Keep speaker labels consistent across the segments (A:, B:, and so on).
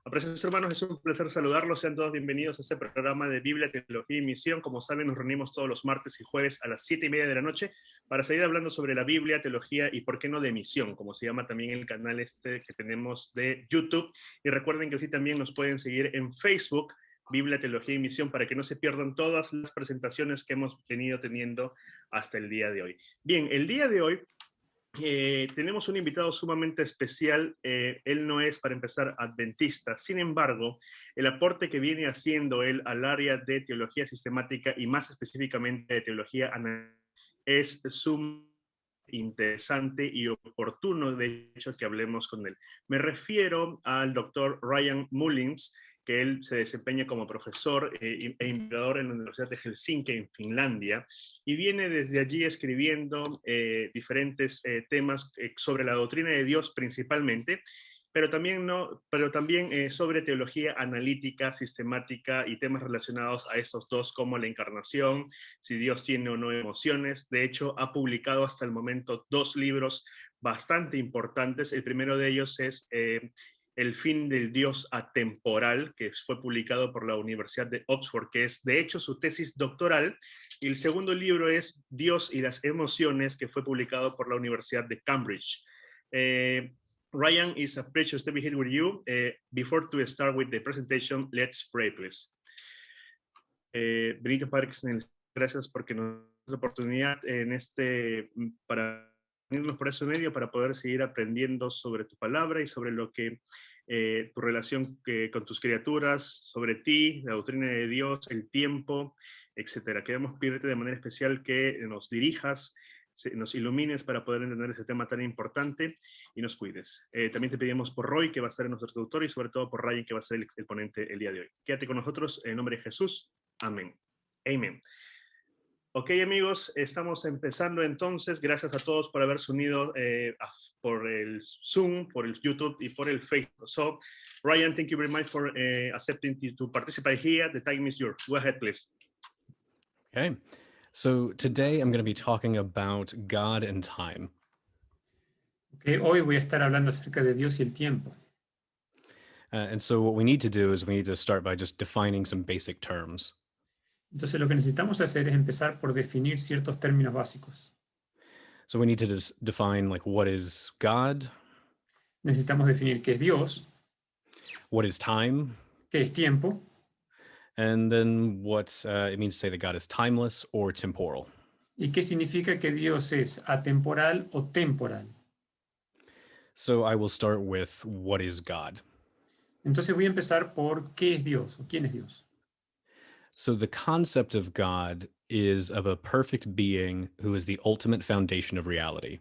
A: Apreciados hermanos, es un placer saludarlos. Sean todos bienvenidos a este programa de Biblia, Teología y Misión. Como saben, nos reunimos todos los martes y jueves a las 7:30 de la noche para seguir hablando sobre la Biblia, teología y, por qué no, de misión, como se llama también el canal que tenemos de YouTube. Y recuerden que así también nos pueden seguir en Facebook, Biblia, Teología y Misión, para que no se pierdan todas las presentaciones que hemos venido teniendo hasta el día de hoy. Bien, el día de hoy tenemos un invitado sumamente especial. Él no es, para empezar, adventista. Sin embargo, el aporte que viene haciendo él al área de teología sistemática y más específicamente de teología analítica es sumamente interesante y oportuno, de hecho, que hablemos con él. Me refiero al doctor Ryan Mullins, que él se desempeña como profesor e investigador en la Universidad de Helsinki, en Finlandia, y viene desde allí escribiendo diferentes temas sobre la doctrina de Dios principalmente, pero también sobre teología analítica, sistemática y temas relacionados a estos dos, como la encarnación, si Dios tiene o no emociones. De hecho, ha publicado hasta el momento 2 libros bastante importantes. El primero de ellos es El fin del Dios atemporal, que fue publicado por la Universidad de Oxford, que es de hecho su tesis doctoral. Y el segundo libro es Dios y las emociones, que fue publicado por la Universidad de Cambridge. Ryan, it's a pleasure to be here with you. Before to start with the presentation, let's pray, please. Benito Padre, gracias porque nos da la oportunidad para unirnos por ese medio, para poder seguir aprendiendo sobre tu palabra y sobre lo que tu relación con tus criaturas, sobre ti, la doctrina de Dios, el tiempo, etcétera. Queremos pedirte de manera especial que nos dirijas, nos ilumines para poder entender ese tema tan importante y nos cuides. También te pedimos por Roy, que va a ser nuestro traductor, y sobre todo por Ryan, que va a ser el ponente el día de hoy. Quédate con nosotros en nombre de Jesús. Amén. Amén. Ok, amigos, estamos empezando entonces. Gracias a todos por haberse unido por el Zoom, por el YouTube y por el Facebook. So, Ryan, thank you very much for accepting to participate here. The time is yours. Go ahead, please.
B: Okay, so today I'm going to be talking about God and time.
C: Okay, hoy voy a estar hablando acerca de Dios y el tiempo.
B: And so what we need to do is we need to start by just defining some basic terms.
C: Entonces lo que necesitamos hacer es empezar por definir ciertos términos básicos.
B: So we need to just define like what is God,
C: Necesitamos definir qué es Dios,
B: what is time,
C: qué es tiempo,
B: and then what it means to say that God is timeless or temporal.
C: y qué significa que Dios es atemporal o temporal.
B: So I will start with what is God.
C: Entonces voy a empezar por qué es Dios o quién es Dios.
B: So the concept of God is of a perfect being who is the ultimate foundation of reality.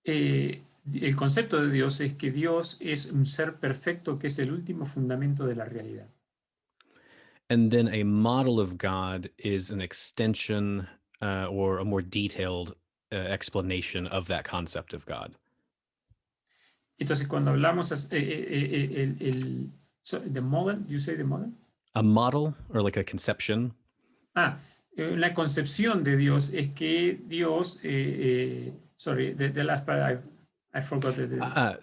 C: El concepto de Dios es que Dios es un ser perfecto que es el último fundamento de la realidad.
B: And then a model of God is an extension or a more detailed explanation of that concept of God.
C: Entonces cuando hablamos the model, do you say the model?
B: A model or like a conception.
C: La concepción de Dios es que Dios, sorry, the last part I forgot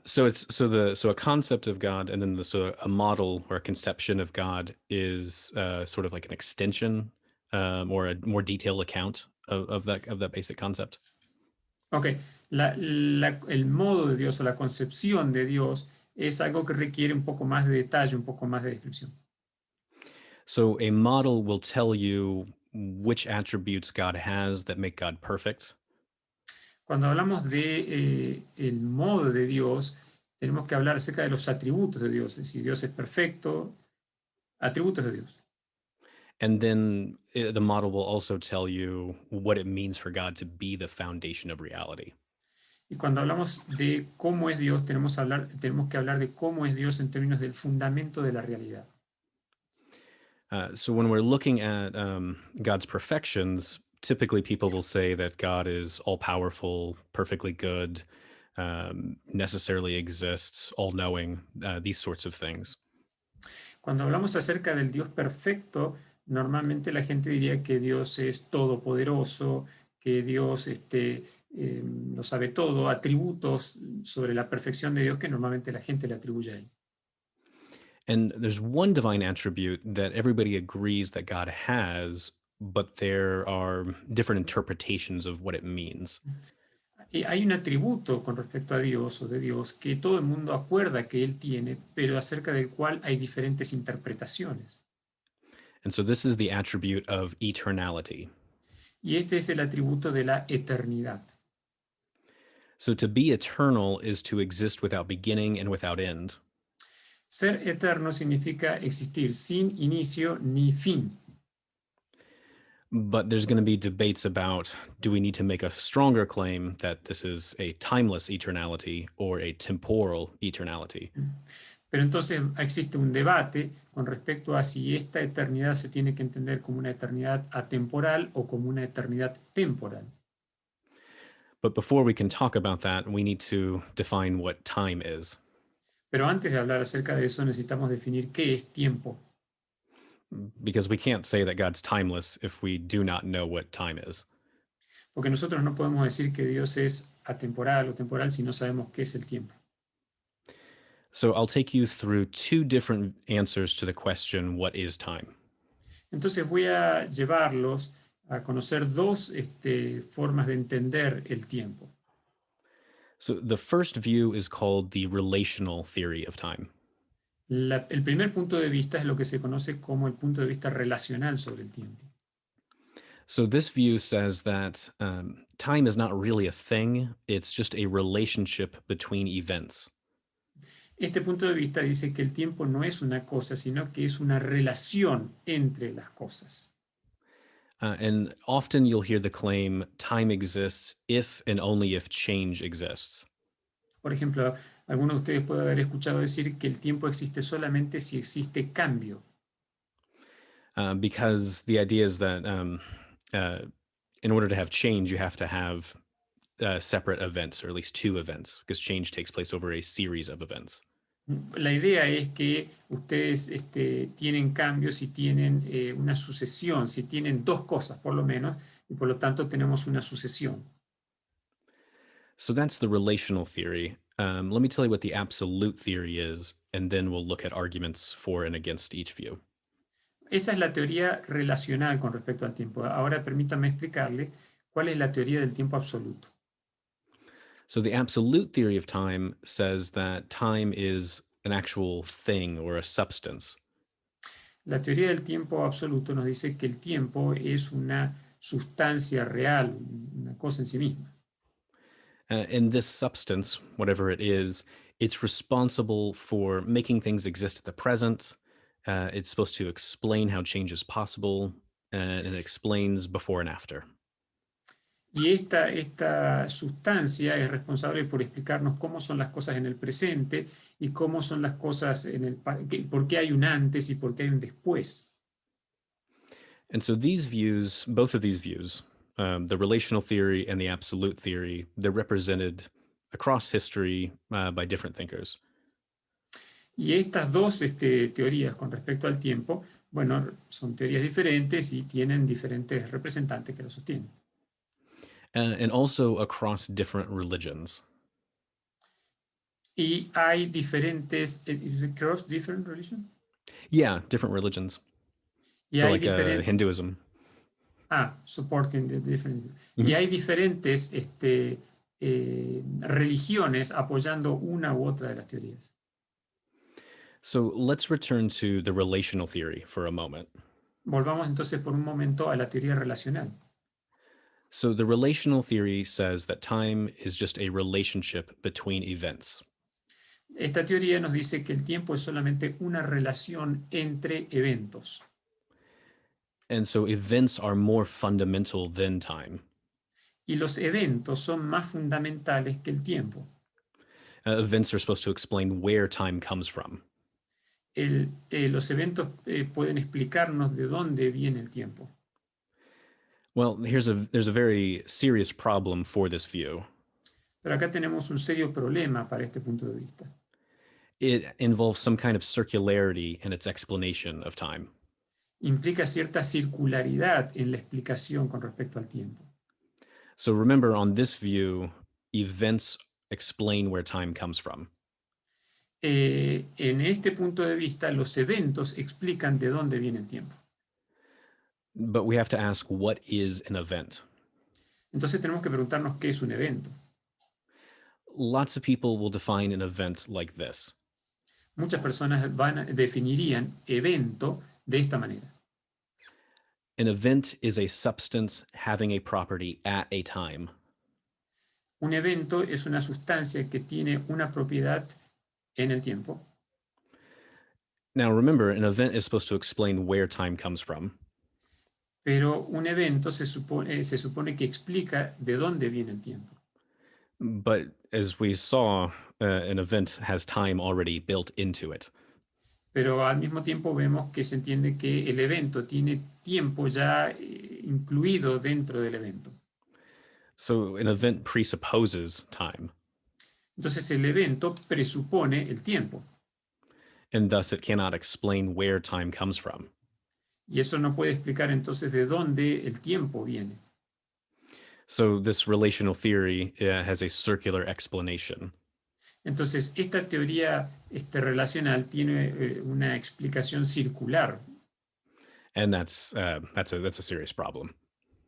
B: So a concept of God, and then a model or a conception of God is sort of like an extension or a more detailed account of that basic concept.
C: Okay, el modo de Dios o la concepción de Dios es algo que requiere un poco más de detalle, un poco más de descripción.
B: So a model will tell you which attributes God has that make God perfect.
C: Cuando hablamos de el modo de Dios, tenemos que hablar acerca de los atributos de Dios. Es decir, Dios es perfecto, atributos de Dios.
B: And then the model will also tell you what it means for God to be the foundation of reality.
C: Y cuando hablamos de cómo es Dios, tenemos que hablar de cómo es Dios en términos del fundamento de la realidad.
B: So when we're looking at God's perfections, typically people will say that God is all-powerful, perfectly good, necessarily exists, all-knowing, these sorts of things.
C: Cuando hablamos acerca del Dios perfecto, normalmente la gente diría que Dios es todopoderoso, que Dios lo sabe todo, atributos sobre la perfección de Dios que normalmente la gente le atribuye a él.
B: And there's one divine attribute that everybody agrees that God has, but there are different interpretations of what it means.
C: Hay un atributo con respecto a Dios o de Dios que todo el mundo acuerda que Él tiene, pero acerca del cual hay diferentes interpretaciones.
B: And so this is the attribute of eternality.
C: Y este es el atributo de la eternidad.
B: So to be eternal is to exist without beginning and without end.
C: Ser eterno significa existir sin inicio ni fin.
B: But there's going to be debates about, do we need to make a stronger claim that this is a timeless eternality or a temporal eternality?
C: Pero entonces existe un debate con respecto a si esta eternidad se tiene que entender como una eternidad atemporal o como una eternidad temporal.
B: But before we can talk about that, we need to define what time is.
C: Pero antes de hablar acerca de eso necesitamos definir qué es tiempo.
B: Because we can't say that God's timeless if we do not know what time is.
C: Porque nosotros no podemos decir que Dios es atemporal o temporal si no sabemos qué es el tiempo.
B: So I'll take you through two different answers to the question, what is time?
C: Entonces voy a llevarlos a conocer dos formas de entender el tiempo.
B: So the first view is called the relational theory of time.
C: El primer punto de vista es lo que se conoce como el punto de vista relacional sobre el tiempo.
B: So this view says that time is not really a thing, it's just a relationship between events.
C: Este punto de vista dice que el tiempo no es una cosa, sino que es una relación entre las cosas.
B: And often you'll hear the claim, time exists if and only if change exists.
C: Por ejemplo, alguno de ustedes puede haber escuchado decir que el tiempo existe solamente si existe cambio.
B: Because the idea is that in order to have change, you have to have separate events, or at least two events, because change takes place over a series of events.
C: La idea es que ustedes tienen cambios si tienen una sucesión, si tienen dos cosas por lo menos, y por lo tanto tenemos una sucesión.
B: So that's the relational theory. Let me tell you what the absolute theory is, and then we'll look at arguments for and against each view.
C: Esa es la teoría relacional con respecto al tiempo. Ahora permítanme explicarles cuál es la teoría del tiempo absoluto.
B: So the absolute theory of time says that time is an actual thing or a substance.
C: La teoría del tiempo absoluto nos dice que el tiempo es una sustancia real, una cosa en sí misma.
B: And this substance, whatever it is, it's responsible for making things exist at the present. It's supposed to explain how change is possible, and it explains before and after.
C: Y esta sustancia es responsable por explicarnos cómo son las cosas en el presente y cómo son las cosas por qué hay un antes y por qué hay un después.
B: And so these views, both of these views, the relational theory and the absolute theory, they're represented across history by different thinkers.
C: Y estas dos teorías con respecto al tiempo, bueno, son teorías diferentes y tienen diferentes representantes que las sostienen.
B: And also across different religions.
C: Y hay diferentes, is it cross different religion?
B: Yeah, different religions.
C: Y
B: So
C: hay
B: like
C: diferentes,
B: Hinduism.
C: supporting the different.
B: Mhm.
C: Y hay diferentes religiones apoyando una u otra de las teorías.
B: So let's return to the relational theory for a moment.
C: Volvamos entonces por un momento a la teoría relacional.
B: So the relational theory says that time is just a relationship between events.
C: Esta teoría nos dice que el tiempo es solamente una relación entre eventos.
B: And so events are more fundamental than time.
C: Y los eventos son más fundamentales que el tiempo.
B: Events are supposed to explain where time comes from.
C: Los eventos pueden explicarnos de dónde viene el tiempo.
B: Well, there's a very serious problem for this view.
C: Pero acá tenemos un serio problema para este punto de vista.
B: It involves some kind of circularity in its explanation of time.
C: Implica cierta circularidad en la explicación con respecto al tiempo.
B: So remember, on this view, events explain where time comes from.
C: En este punto de vista, los eventos explican de dónde viene el tiempo.
B: But we have to ask, what is an event?
C: Entonces tenemos que preguntarnos qué es un evento.
B: Lots of people will define an event like this.
C: Muchas personas definirían evento de esta manera.
B: An event is a substance having a property at a time.
C: Un evento es una sustancia que tiene una propiedad en el tiempo.
B: Now remember, an event is supposed to explain where time comes from.
C: Pero un evento se supone que explica de dónde viene el tiempo.
B: But as we saw, an event has time already built into it.
C: Pero al mismo tiempo vemos que se entiende que el evento tiene tiempo ya incluido dentro del evento.
B: So an event presupposes time,
C: Entonces el evento presupone el tiempo.
B: and thus it cannot explain where time comes from.
C: Y eso no puede explicar entonces de dónde el tiempo viene.
B: So this relational theory has a circular explanation.
C: Entonces esta teoría relacional tiene una explicación circular.
B: And that's a serious problem.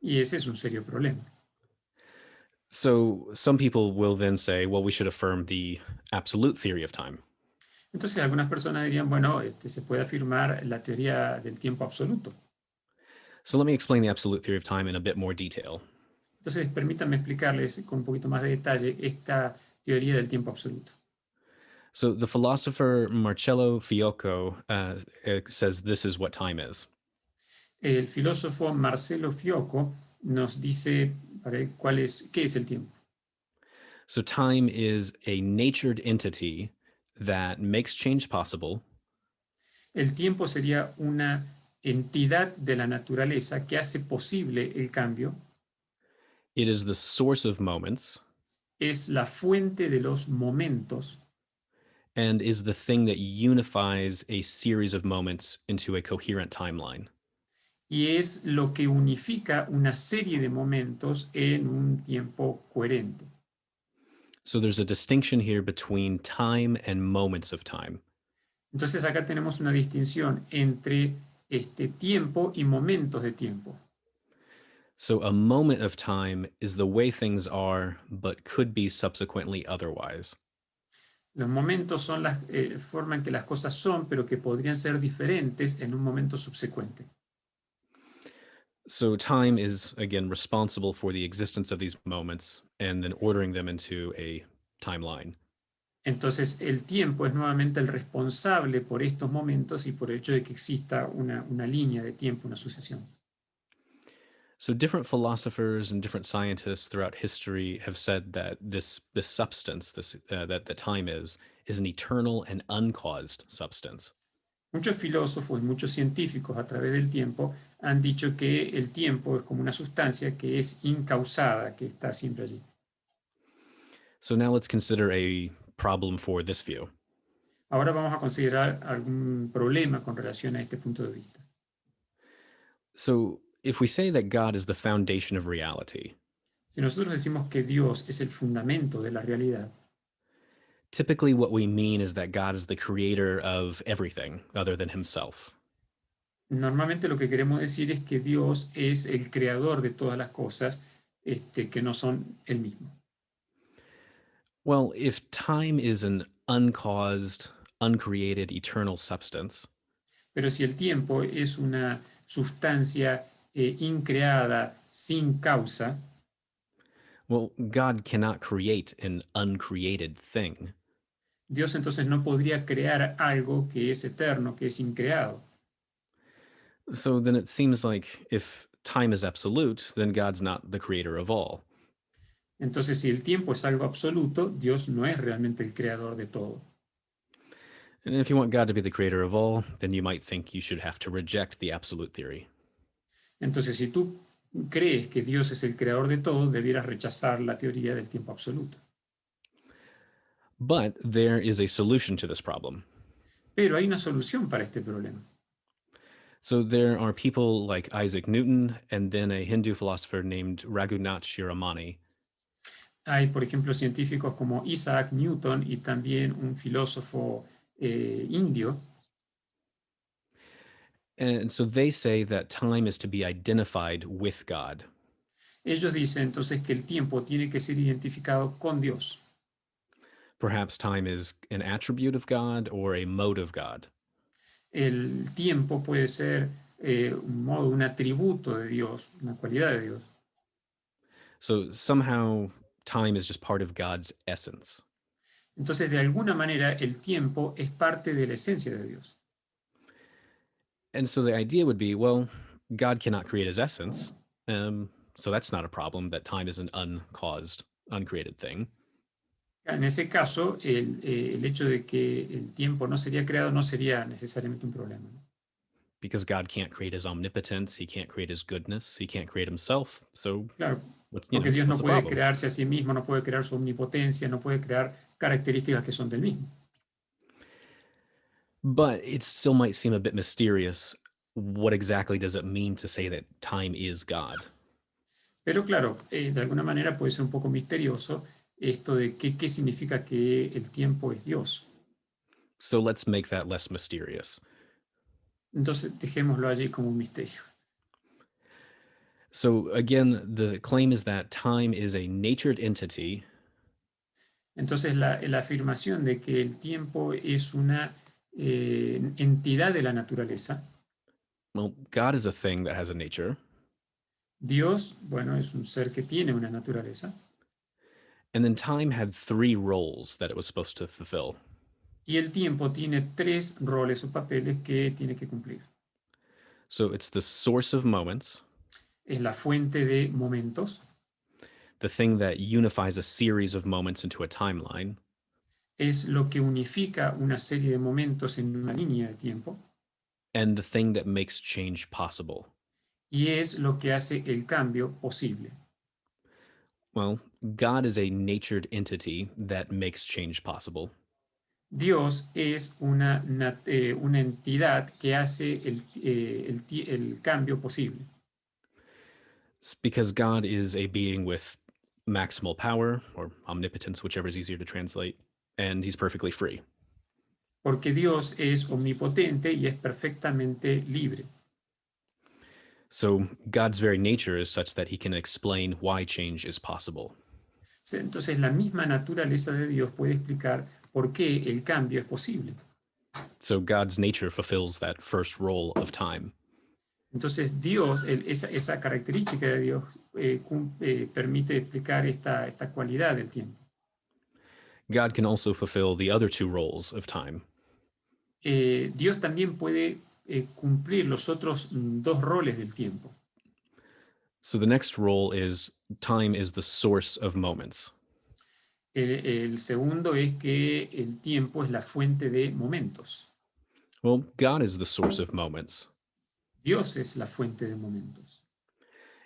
C: Y ese es un serio problema.
B: So some people will then say, well, we should affirm the absolute theory of time.
C: Entonces algunas personas dirían, bueno, se puede afirmar la teoría del tiempo absoluto.
B: So let me explain the absolute theory of time in a bit more detail.
C: Entonces permítanme explicarles con un poquito más de detalle esta teoría del tiempo absoluto.
B: So the philosopher Marcello Fiocco says this is what time is.
C: El filósofo Marcelo Fiocco nos dice qué es el tiempo.
B: So time is a natured entity that makes change possible.
C: El tiempo sería una entidad de la naturaleza que hace posible el cambio.
B: It is the source of moments
C: Es la fuente de los momentos
B: and is the thing that unifies a series of moments into a coherent timeline.
C: y es lo que unifica una serie de momentos en un tiempo coherente.
B: So there's a distinction here between time and moments of time.
C: Entonces acá tenemos una distinción entre este tiempo y momentos de tiempo.
B: So a moment of time is the way things are, but could be subsequently otherwise.
C: Los momentos son la forma en que las cosas son, pero que podrían ser diferentes en un momento subsecuente.
B: So time is, again, responsible for the existence of these moments and then ordering them into a timeline.
C: Entonces el tiempo es nuevamente el responsable por estos momentos y por el hecho de que exista una línea de tiempo, una sucesión.
B: So different philosophers and different scientists throughout history have said that this substance, that the time is an eternal and uncaused substance.
C: Muchos filósofos y muchos científicos a través del tiempo han dicho que el tiempo es como una sustancia que es incausada, que está siempre allí.
B: So now let's consider a problem for this view.
C: Ahora vamos a considerar algún problema con relación a este punto de vista.
B: So if we say that God is the foundation of reality,
C: Si nosotros decimos que Dios es el fundamento de la realidad,
B: typically what we mean is that God is the creator of everything other than himself.
C: normalmente lo que queremos decir es que Dios es el creador de todas las cosas que no son Él mismo.
B: Well, if time is an uncaused, uncreated, eternal substance,
C: Pero si el tiempo es una sustancia increada, sin causa,
B: well, God cannot create an uncreated thing.
C: Dios entonces no podría crear algo que es eterno, que es increado.
B: So then it seems like if time is absolute, then God's not the creator of all.
C: Entonces, si el tiempo es algo absoluto, Dios no es realmente el creador de todo.
B: And if you want God to be the creator of all, then you might think you should have to reject the absolute theory.
C: Entonces, si tú crees que Dios es el creador de todo, debieras rechazar la teoría del tiempo absoluto.
B: But there is a solution to this problem.
C: Pero hay una solución para este problema.
B: So there are people like Isaac Newton and then a Hindu philosopher named Raghunath Shiramani.
C: Hay, por ejemplo, científicos como Isaac Newton y también un filósofo indio.
B: And so they say that time is to be identified with God.
C: Ellos dicen entonces que el tiempo tiene que ser identificado con Dios.
B: Perhaps time is an attribute of God or a mode of God.
C: El tiempo puede ser un modo, un atributo de Dios, una cualidad de Dios.
B: So somehow time is just part of God's essence.
C: Entonces, de alguna manera, el tiempo es parte de la esencia de Dios.
B: And so the idea would be, well, God cannot create his essence. So that's not a problem that time is an uncaused, uncreated thing.
C: En ese caso, el hecho de que el tiempo no sería creado no sería necesariamente un problema, ¿no?
B: Because God can't create his omnipotence, he can't create his goodness, he can't create himself. So
C: Claro,
B: what's
C: porque Dios
B: what's
C: no
B: the
C: puede
B: problem?
C: crearse a sí mismo, no puede crear su omnipotencia, no puede crear características que son del mismo.
B: But it still might seem a bit mysterious. What exactly does it mean to say that time is God?
C: Pero claro, de alguna manera puede ser un poco misterioso esto de qué significa que el tiempo es Dios.
B: So let's make that less mysterious.
C: Entonces, dejémoslo allí como un misterio.
B: So again, the claim is that time is a natured entity.
C: Entonces, la afirmación de que el tiempo es una entidad de la naturaleza.
B: Well, God is a thing that has a nature.
C: Dios, bueno, es un ser que tiene una naturaleza.
B: And then time had three roles that it was supposed to fulfill.
C: Y el tiempo tiene tres roles o papeles que tiene que cumplir.
B: So it's the source of moments,
C: Es la fuente de momentos,
B: the thing that unifies a series of moments into a timeline,
C: es lo que unifica una serie de momentos en una línea de tiempo
B: and the thing that makes change possible.
C: y es lo que hace el cambio posible.
B: Well, God is a natured entity that makes change possible.
C: Dios es una entidad que hace el cambio posible.
B: It's because God is a being with maximal power or omnipotence, whichever is easier to translate, and he's perfectly free.
C: Porque Dios es omnipotente y es perfectamente libre.
B: So God's very nature is such that he can explain why change is possible.
C: Entonces, la misma naturaleza de Dios puede explicar por qué el cambio es posible.
B: So God's nature fulfills that first role of time.
C: Entonces, Dios, esa característica de Dios permite explicar esta cualidad del tiempo.
B: God can also fulfill the other two roles of time.
C: Dios también puede cumplir los otros dos roles del tiempo.
B: So the next role is time is the source of moments.
C: El segundo es que el tiempo es la fuente de momentos.
B: Well, God is the source of moments.
C: Dios es la fuente de momentos.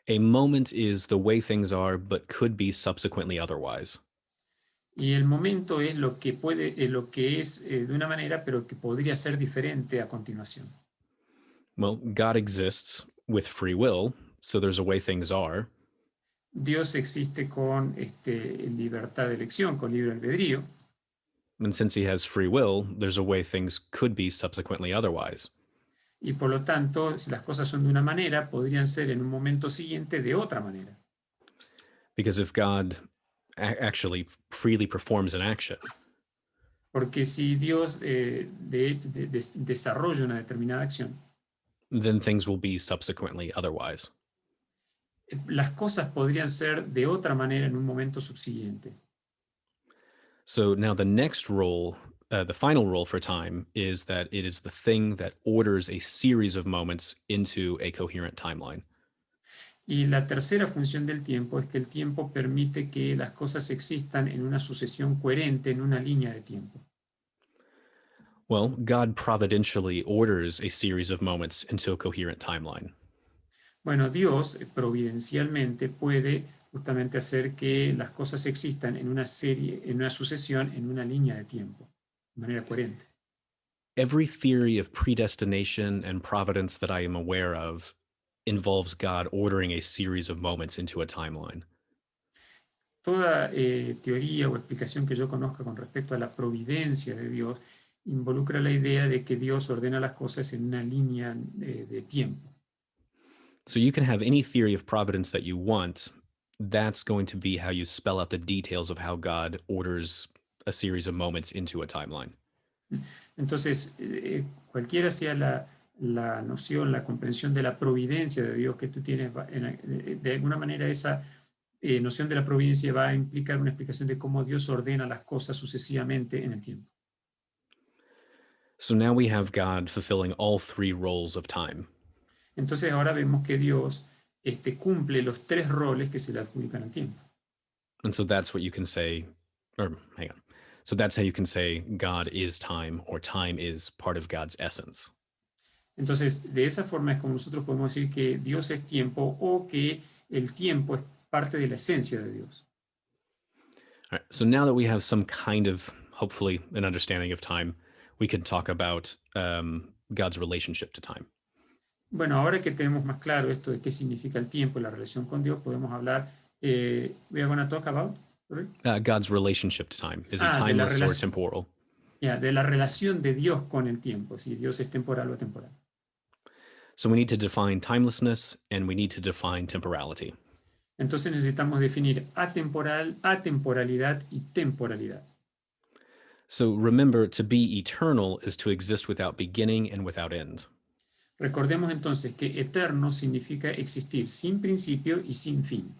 B: A moment is the way things are, but could be subsequently otherwise.
C: Y el momento es lo que lo que es de una manera, pero que podría ser diferente a continuación.
B: Well, God exists with free will, so there's a way things are.
C: Dios existe con libertad de elección, con libre albedrío.
B: And since he has free will, there's a way things could be subsequently otherwise.
C: Y por lo tanto, si las cosas son de una manera, podrían ser en un momento siguiente de otra manera.
B: Because if God actually freely performs an action,
C: Porque si Dios desarrolla una determinada acción,
B: then things will be subsequently otherwise.
C: las cosas podrían ser de otra manera en un momento subsiguiente.
B: So now the next role, the final role for time, is that it is the thing that orders a series of moments into a coherent timeline.
C: Y la tercera función del tiempo es que el tiempo permite que las cosas existan en una sucesión coherente, en una línea de tiempo.
B: Well, God providentially orders a series of moments into a coherent timeline.
C: Bueno, Dios providencialmente puede justamente hacer que las cosas existan en una serie, en una sucesión, en una línea de tiempo, de manera coherente.
B: Every theory of predestination and providence that I am aware of involves God ordering a series of moments into a timeline.
C: Toda teoría o explicación que yo conozca con respecto a la providencia de Dios involucra la idea de que Dios ordena las cosas en una línea de tiempo.
B: So you can have any theory of providence that you want. That's going to be how you spell out the details of how God orders a series of moments into a timeline.
C: Entonces, cualquiera sea la noción, la comprensión de la providencia de Dios que tú tienes, de alguna manera esa noción de la providencia va a implicar una explicación de cómo Dios ordena las cosas sucesivamente en el tiempo.
B: So now we have God fulfilling all three roles of time.
C: Entonces ahora vemos que Dios cumple los tres roles que se le adjudican al tiempo.
B: And so that's what you can say, or hang on. So that's how you can say God is time, or time is part of God's essence.
C: Entonces, de esa forma es como nosotros podemos decir que Dios es tiempo o que el tiempo es parte de la esencia de Dios.
B: All right. So now that we have some kind of, hopefully, an understanding of time, we can talk about God's relationship to time.
C: Bueno, ahora que tenemos más claro esto de qué significa el tiempo y la relación con Dios, podemos hablar, we are going to talk about, sorry?
B: God's relationship to time. Is it
C: De la
B: timeless or temporal?
C: de la relación de Dios con el tiempo, si Dios es temporal o atemporal.
B: So we need to define timelessness and we need to define temporality.
C: Entonces necesitamos definir atemporalidad y temporalidad.
B: So remember, to be eternal is to exist without beginning and without end.
C: Recordemos entonces que eterno significa existir sin principio y sin fin.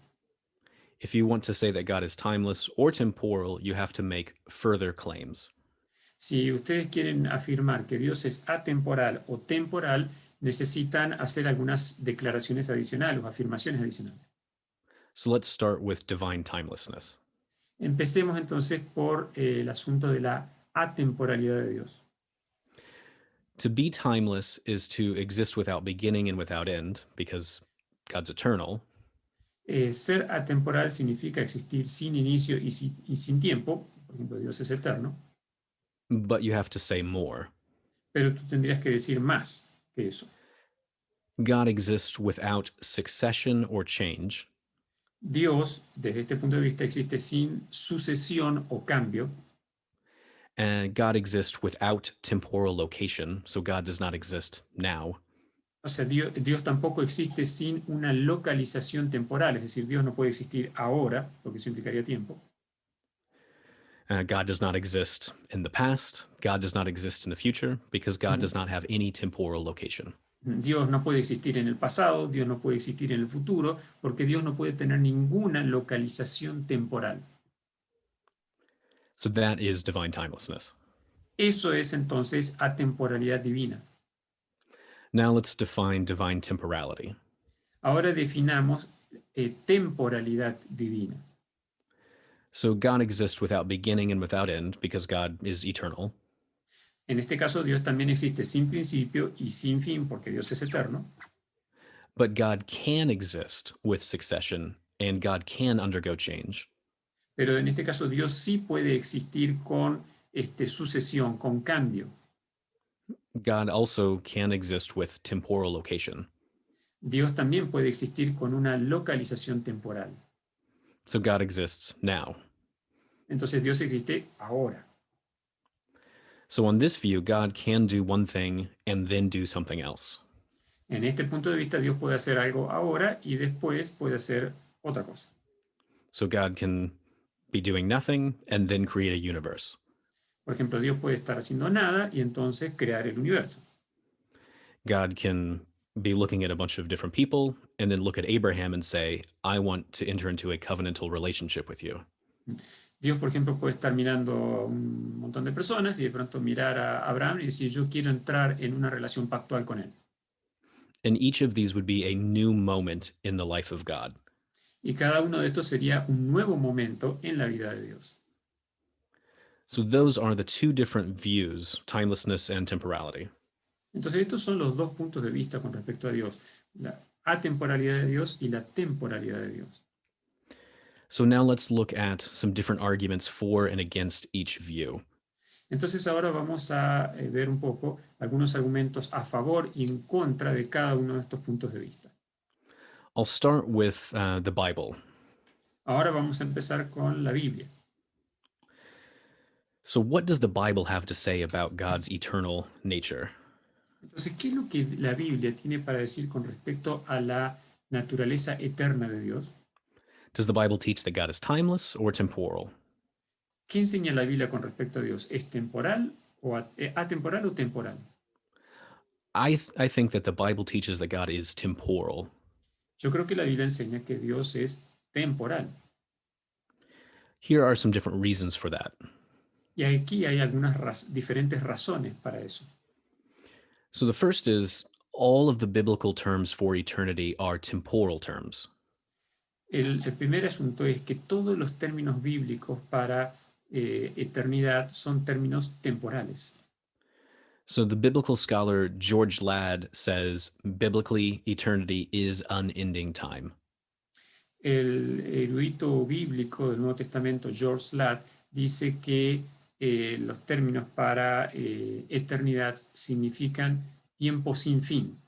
B: If you want to say that God is timeless or temporal, you have to make further claims.
C: Si ustedes quieren afirmar que Dios es atemporal o temporal, necesitan hacer algunas declaraciones adicionales o afirmaciones adicionales.
B: So let's start with divine timelessness.
C: Empecemos entonces por el asunto de la atemporalidad de Dios.
B: To be timeless is to exist without beginning and without end, because God's eternal.
C: Ser atemporal significa existir sin inicio y sin tiempo. Por ejemplo, Dios es eterno.
B: But you have to say more.
C: Pero tú tendrías que decir más que eso.
B: God exists without succession or change.
C: Dios, desde este punto de vista, existe sin sucesión o cambio.
B: And God exists without temporal location, so God does not exist now.
C: O sea, Dios tampoco existe sin una localización temporal, es decir, Dios no puede existir ahora, porque eso implicaría tiempo.
B: God does not exist in the past. God does not exist in the future because God does not have any temporal location.
C: Dios no puede existir en el pasado, Dios no puede existir en el futuro, porque Dios no puede tener ninguna localización temporal.
B: So that is divine timelessness.
C: Eso es entonces atemporalidad divina.
B: Now let's define divine temporality.
C: Ahora definamos temporalidad divina.
B: So God exists without beginning and without end because God is eternal.
C: En este caso, Dios también existe sin principio y sin fin, porque Dios es eterno.
B: But God can exist with succession and God can undergo change.
C: Pero en este caso, Dios sí puede existir con sucesión, con cambio.
B: God also can exist with temporal location.
C: Dios también puede existir con una localización temporal.
B: So God exists now.
C: Entonces Dios existe ahora.
B: So on this view, God can do one thing and then do something else.
C: En este punto de vista, Dios puede hacer algo ahora y después puede hacer otra cosa.
B: So God can be doing nothing and then create a universe.
C: Por ejemplo, Dios puede estar haciendo nada y entonces crear el universo.
B: God can be looking at a bunch of different people and then look at Abraham and say, I want to enter into a covenantal relationship with you.
C: Dios, por ejemplo, puede estar mirando a un montón de personas y de pronto mirar a Abraham y decir, yo quiero entrar en una relación pactual con él.
B: And each of these would be a new moment in the life of God.
C: Y cada uno de estos sería un nuevo momento en la vida de Dios.
B: So those are the two different views, timelessness and temporality.
C: Entonces, estos son los dos puntos de vista con respecto a Dios, la atemporalidad de Dios y la temporalidad de Dios.
B: So now let's look at some different arguments for and against each view.
C: Entonces ahora vamos a ver un poco algunos argumentos a favor y en contra de cada uno de estos puntos de vista.
B: I'll start with the Bible.
C: Ahora vamos a empezar con la Biblia.
B: So, what does the Bible have to say about God's eternal nature?
C: Entonces, ¿qué es lo que la Biblia tiene para decir con respecto a la naturaleza eterna de Dios?
B: Does the Bible teach that God is timeless or temporal?
C: ¿Qué enseña la Biblia con respecto a Dios? ¿Es temporal o atemporal o temporal?
B: I think that the Bible teaches that God is temporal.
C: Yo creo que la Biblia enseña que Dios es temporal.
B: Here are some different reasons for that.
C: Y aquí hay algunas diferentes razones para eso.
B: So, the first is all of the biblical terms for eternity are temporal terms.
C: El primer asunto es que todos los términos bíblicos para eternidad son términos temporales.
B: So, the biblical scholar George Ladd says biblically, eternity is unending time.
C: El erudito bíblico del Nuevo Testamento, George Ladd, dice que los términos para eternidad significan tiempo sin fin.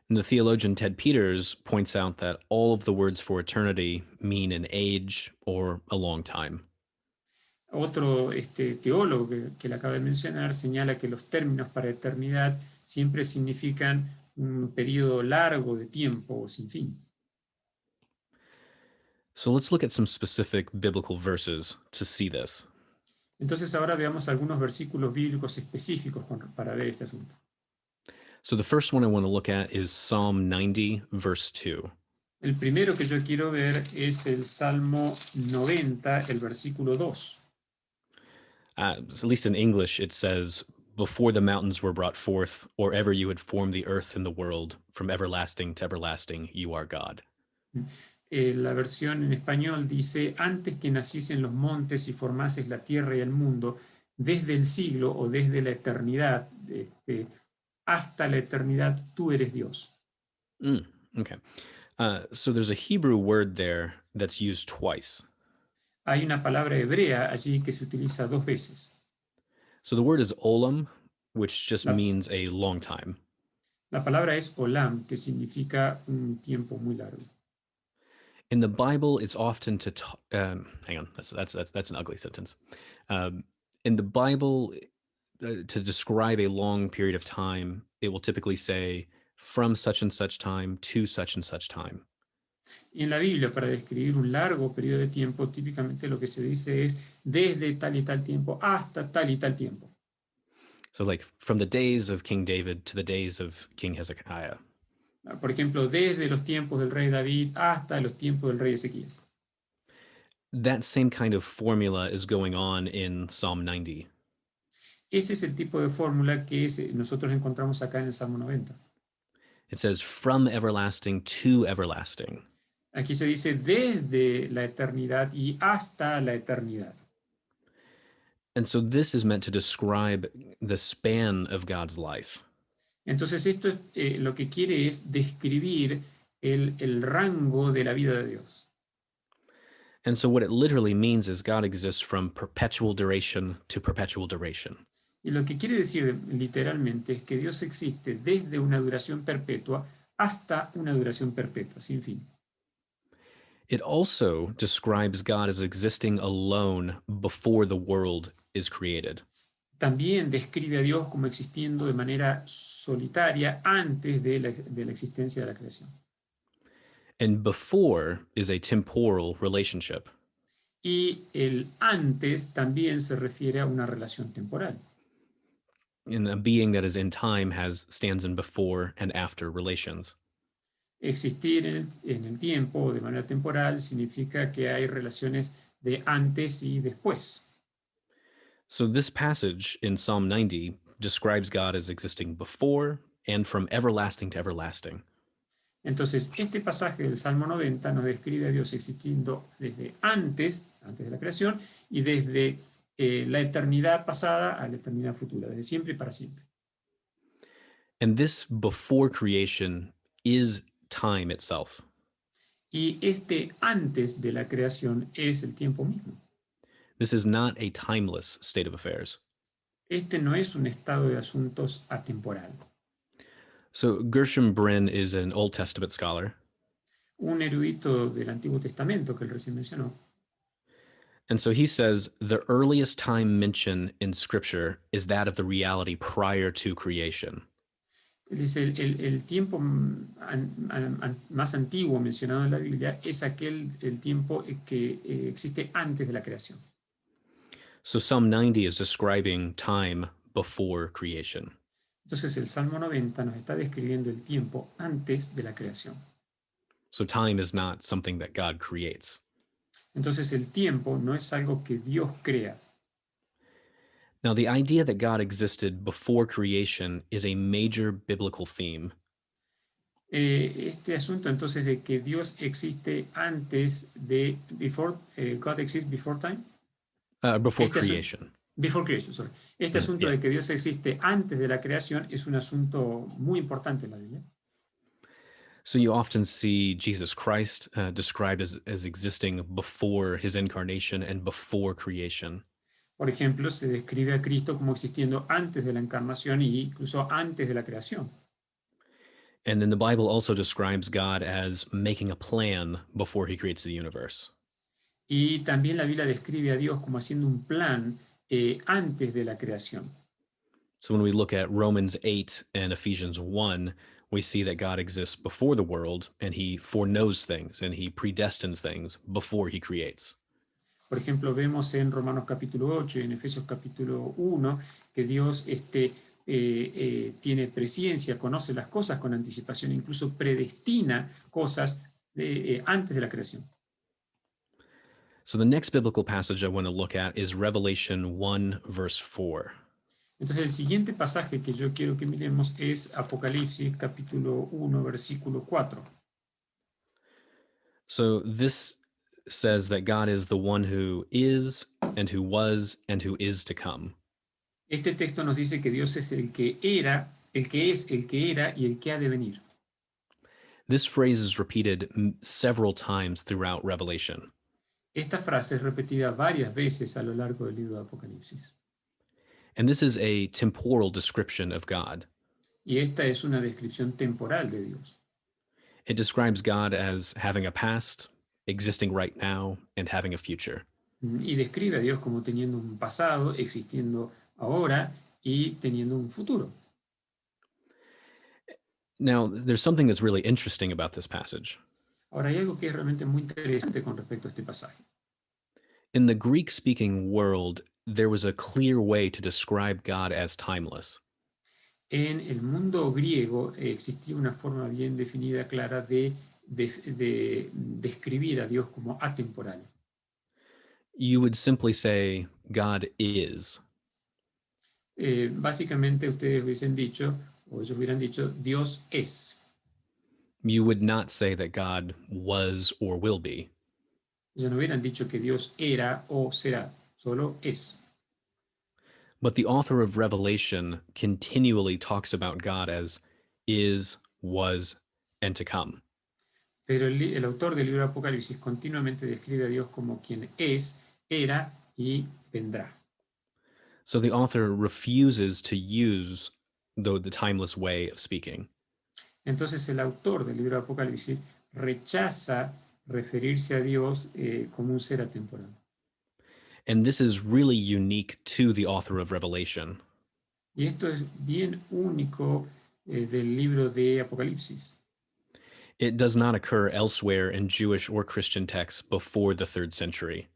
B: And the theologian Ted Peters points out that all of the words for eternity mean an age or a long time.
C: Otro teólogo que le acabo de mencionar señala que los términos para eternidad siempre significan un periodo largo de tiempo o sin fin.
B: So let's look at some specific biblical verses to see this.
C: Entonces ahora veamos algunos versículos bíblicos específicos para ver este asunto.
B: So the first one I want to look at is Psalm 90, verse 2.
C: El primero que yo quiero ver es el Salmo 90, el versículo 2.
B: At least in English, it says, "Before the mountains were brought forth, or ever you had formed the earth and the world, from everlasting to everlasting, you are God."
C: La versión en español dice, antes que naciesen los montes y formases la tierra y el mundo, desde el siglo o desde la eternidad, hasta la eternidad, tú eres Dios.
B: Okay. So there's a Hebrew word there that's used twice.
C: Hay una palabra hebrea allí que se utiliza dos veces.
B: So the word is olam, which just
C: La,
B: means a long time.
C: la palabra es olam, que significa un tiempo muy largo.
B: In the Bible, it's often to hang on. That's an ugly sentence. In the Bible, to describe a long period of time, it will typically say from such and such time to such and such time.
C: Y en la Biblia, para describir un largo periodo de tiempo, típicamente lo que se dice es desde tal y tal tiempo hasta tal y tal tiempo.
B: So, like from the days of King David to the days of King Hezekiah.
C: Por ejemplo, desde los tiempos del rey David hasta los tiempos del rey Ezequiel.
B: That same kind of formula is going on in Psalm 90.
C: Ese es el tipo de fórmula que nosotros encontramos acá en el Salmo 90.
B: It says from everlasting to everlasting.
C: Aquí se dice desde la eternidad y hasta la eternidad.
B: And so this is meant to describe the span of God's life.
C: Entonces esto lo que quiere es describir el rango de la vida de Dios.
B: And so what it literally means is God exists from perpetual duration to perpetual duration.
C: Y lo que quiere decir literalmente es que Dios existe desde una duración perpetua hasta una duración perpetua, sin fin.
B: It also describes God as existing alone before the world is created.
C: También describe a Dios como existiendo de manera solitaria antes de la existencia de la creación.
B: And before is a temporal relationship.
C: Y el antes también se refiere a una relación temporal.
B: And a being that is in time stands in before and after relations.
C: Existir en el tiempo de manera temporal significa que hay relaciones de antes y después.
B: So this passage in Psalm 90 describes God as existing before and from everlasting to everlasting.
C: Entonces, este pasaje del Salmo 90 nos describe a Dios existiendo desde antes de la creación, y desde la eternidad pasada a la eternidad futura, desde siempre y para siempre.
B: And this before creation is time itself.
C: Y este antes de la creación es el tiempo mismo.
B: This is not a timeless state of affairs.
C: Este no es un estado de asuntos atemporal.
B: So Gershom Bryn is an Old Testament scholar.
C: un erudito del Antiguo Testamento que él recién mencionó.
B: And so he says the earliest time mentioned in Scripture is that of the reality prior to creation.
C: Él dice, el tiempo más antiguo mencionado en la Biblia es el tiempo que existe antes de la creación.
B: So Psalm 90 is describing time before creation.
C: Entonces el Salmo 90 nos está describiendo el tiempo antes de la creación.
B: So time is not something that God creates.
C: Entonces el tiempo no es algo que Dios crea.
B: Now, the idea that God existed before creation is a major biblical theme.
C: Este asunto entonces de que Dios existe antes de, God exists before time.
B: Before
C: Este
B: creation.
C: Before creation, sorry. Este asunto
B: Yeah.
C: de que Dios existe antes de la creación es un asunto muy importante en la Biblia.
B: So you often see Jesus Christ described as existing before his incarnation and before creation.
C: Por ejemplo, se describe a Cristo como existiendo antes de la encarnación e incluso antes de la creación.
B: And then the Bible also describes God as making a plan before he creates the universe.
C: Y también la Biblia describe a Dios como haciendo un plan antes de la creación.
B: So when we look at Romans 8 and Ephesians 1, we see that God exists before the world and he foreknows things and he predestines things before he creates.
C: Por ejemplo, vemos en Romanos capítulo 8 y en Efesios capítulo 1 que Dios tiene presciencia, conoce las cosas con anticipación, incluso predestina cosas antes de la creación.
B: So the next biblical passage I want to look at is Revelation 1, verse 4.
C: Entonces el siguiente pasaje que yo quiero que miremos es Apocalipsis capítulo 1, versículo 4.
B: So this says that God is the one who is and who was and who is to come.
C: Este texto nos dice que Dios es el que era, el que es, el que era y el que ha de venir.
B: This phrase is repeated several times throughout Revelation.
C: Esta frase es repetida varias veces a lo largo del libro de Apocalipsis.
B: And this is a temporal description of God.
C: Y esta es una descripción temporal de Dios.
B: It describes God as having a past, existing right now, and having a future.
C: Y describe a Dios como teniendo un pasado, existiendo ahora y teniendo un futuro.
B: Now, there's something that's really interesting about this passage.
C: Ahora hay algo que es realmente muy interesante con respecto a este pasaje.
B: In the Greek-speaking world, there was a clear way to describe God as timeless.
C: En el mundo griego existía una forma bien definida, clara, de describir a Dios como atemporal.
B: You would simply say, God is.
C: Básicamente ustedes hubiesen dicho, o ellos hubieran dicho, Dios es.
B: You would not say that God was or will be.
C: Ellos no hubieran dicho que Dios era o será, solo es.
B: But the author of Revelation continually talks about God as is, was, and to come.
C: Pero el autor del libro de Apocalipsis continuamente describe a Dios como quien es, era y vendrá.
B: So the author refuses to use the timeless way of speaking.
C: Entonces el autor del libro de Apocalipsis rechaza referirse a Dios como un ser atemporal.
B: And this is really unique to the author of Revelation.
C: Y esto es bien único del libro de Apocalipsis.
B: It does not occur elsewhere in Jewish or Christian texts before the 3rd century.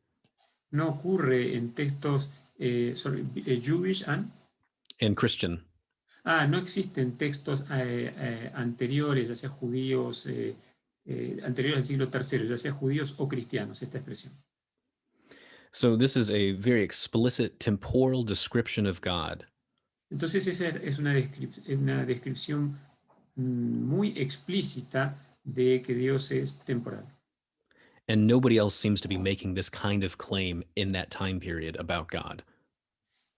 C: No ocurre en textos Jewish
B: And Christian.
C: No existen textos anteriores, ya sea judíos, anteriores al siglo III, ya sea judíos o cristianos, esta expresión.
B: So this is a very explicit temporal description of God.
C: Entonces esa es una descripción muy explícita de que Dios es temporal.
B: And nobody else seems to be making this kind of claim in that time period about God.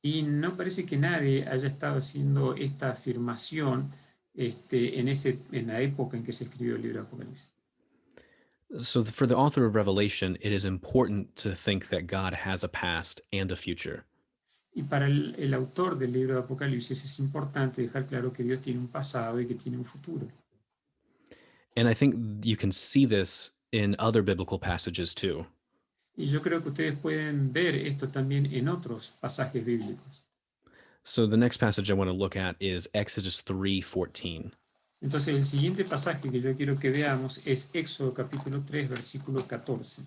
C: Y no parece que nadie haya estado haciendo esta afirmación en la época en que se escribió el libro de Apocalipsis.
B: So for the author of Revelation, it is important to think that God has a past and a future.
C: Y para el autor del libro de Apocalipsis es importante dejar claro que Dios tiene un pasado y que tiene un futuro.
B: And I think you can see this in other biblical passages too.
C: Y yo creo que ustedes pueden ver esto también en otros pasajes bíblicos.
B: So the next passage I want to look at is Exodus 3:14.
C: Entonces, el siguiente pasaje que yo quiero que veamos es Éxodo capítulo 3, versículo 14.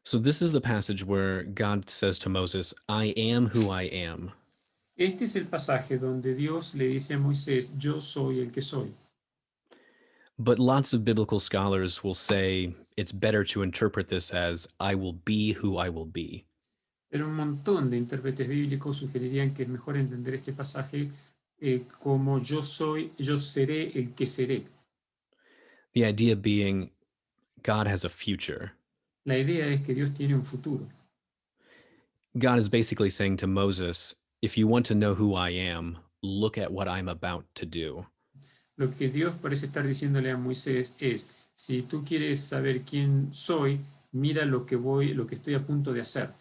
B: So this is the passage where God says to Moses, I am who I am.
C: Este es el pasaje donde Dios le dice a Moisés, yo soy el que soy.
B: But lots of biblical scholars will say it's better to interpret this as I will be who I will be.
C: Pero un montón de intérpretes bíblicos sugerirían que es mejor entender este pasaje como yo soy, yo seré el que seré.
B: The idea being God has a future.
C: La idea es que Dios tiene un futuro.
B: God is basically saying to Moses, if you want to know who I am, look at what I'm about to do.
C: Lo que Dios parece estar diciéndole a Moisés es, si tú quieres saber quién soy, mira lo que estoy a punto de hacer.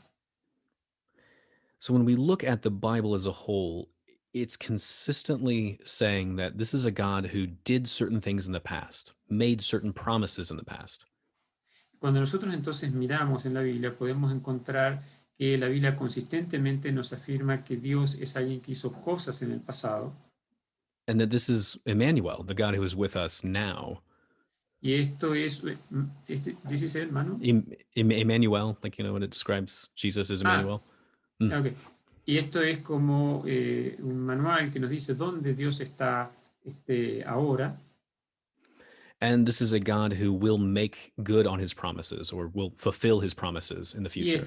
B: So when we look at the Bible as a whole, it's consistently saying that this is a God who did certain things in the past, made certain promises in the past.
C: Cuando nosotros entonces miramos en la Biblia, podemos encontrar que la Biblia consistentemente nos afirma que Dios es alguien que hizo cosas en el pasado.
B: And that this is Emmanuel, the God who is with us now.
C: Y esto es, ¿dice ese hermano?
B: Emmanuel, like, when it describes Jesus as Emmanuel.
C: Ok. Y esto es como un manual que nos dice dónde Dios está ahora.
B: And this is a God who will make good on his promises or will fulfill his promises in the
C: Y
B: future.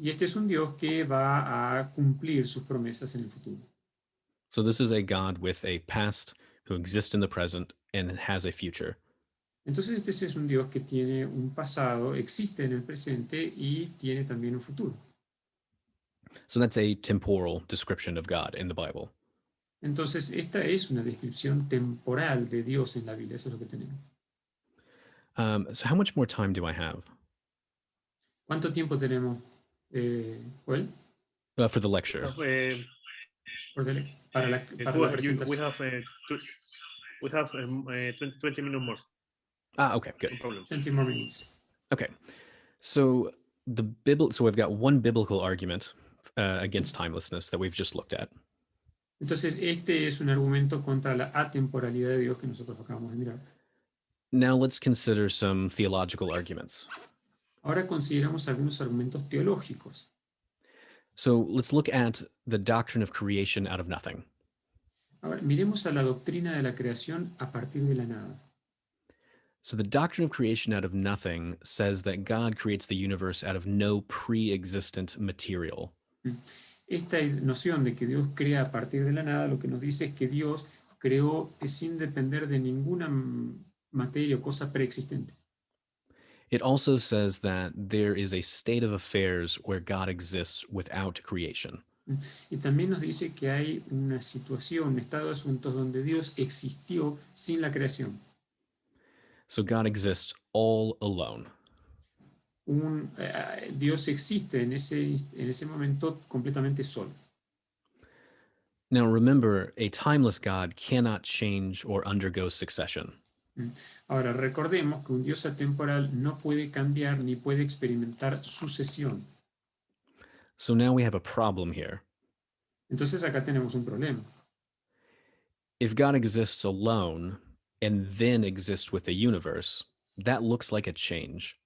C: este es un Dios que va a cumplir sus promesas en el futuro.
B: So this is a God with a past who exists in the present and has a future.
C: Entonces este es un Dios que tiene un pasado, existe en el presente y tiene también un futuro.
B: So that's a temporal description of God in the Bible.
C: Entonces esta es una descripción temporal de Dios en la Biblia, eso es lo que tenemos.
B: So how much more time do I have?
C: ¿Cuánto tiempo tenemos, Joel?
B: For the lecture?
C: Para la presentación.
A: We have 20 minutes more.
B: Okay, good.
A: No problem.
C: 20 more minutes.
B: Okay. So so we've got one biblical argument against timelessness that we've just looked at.
C: Entonces, este es un argumento contra la atemporalidad de Dios que nosotros acabamos de mirar.
B: Now let's consider some theological arguments.
C: Ahora consideramos algunos argumentos teológicos.
B: So let's look at the doctrine of creation out of nothing.
C: Ahora, miremos a la doctrina de la creación a partir de la nada.
B: So the doctrine of creation out of nothing says that God creates the universe out of no pre-existent material.
C: Esta noción de que Dios crea a partir de la nada lo que nos dice es que Dios creó sin depender de ninguna materia o cosa preexistente.
B: It also says that there is a state of affairs where God exists without creation.
C: Y también nos dice que hay una situación, un estado de asuntos donde Dios existió sin la creación.
B: So God exists all alone.
C: Dios existe en ese momento completamente solo.
B: Now remember, a timeless God cannot change or undergo succession.
C: Ahora, recordemos que un Dios atemporal no puede cambiar ni puede experimentar sucesión.
B: So now we have a problem here.
C: Entonces acá tenemos un problema.
B: If God exists alone and then exists with the universe, that looks like a change.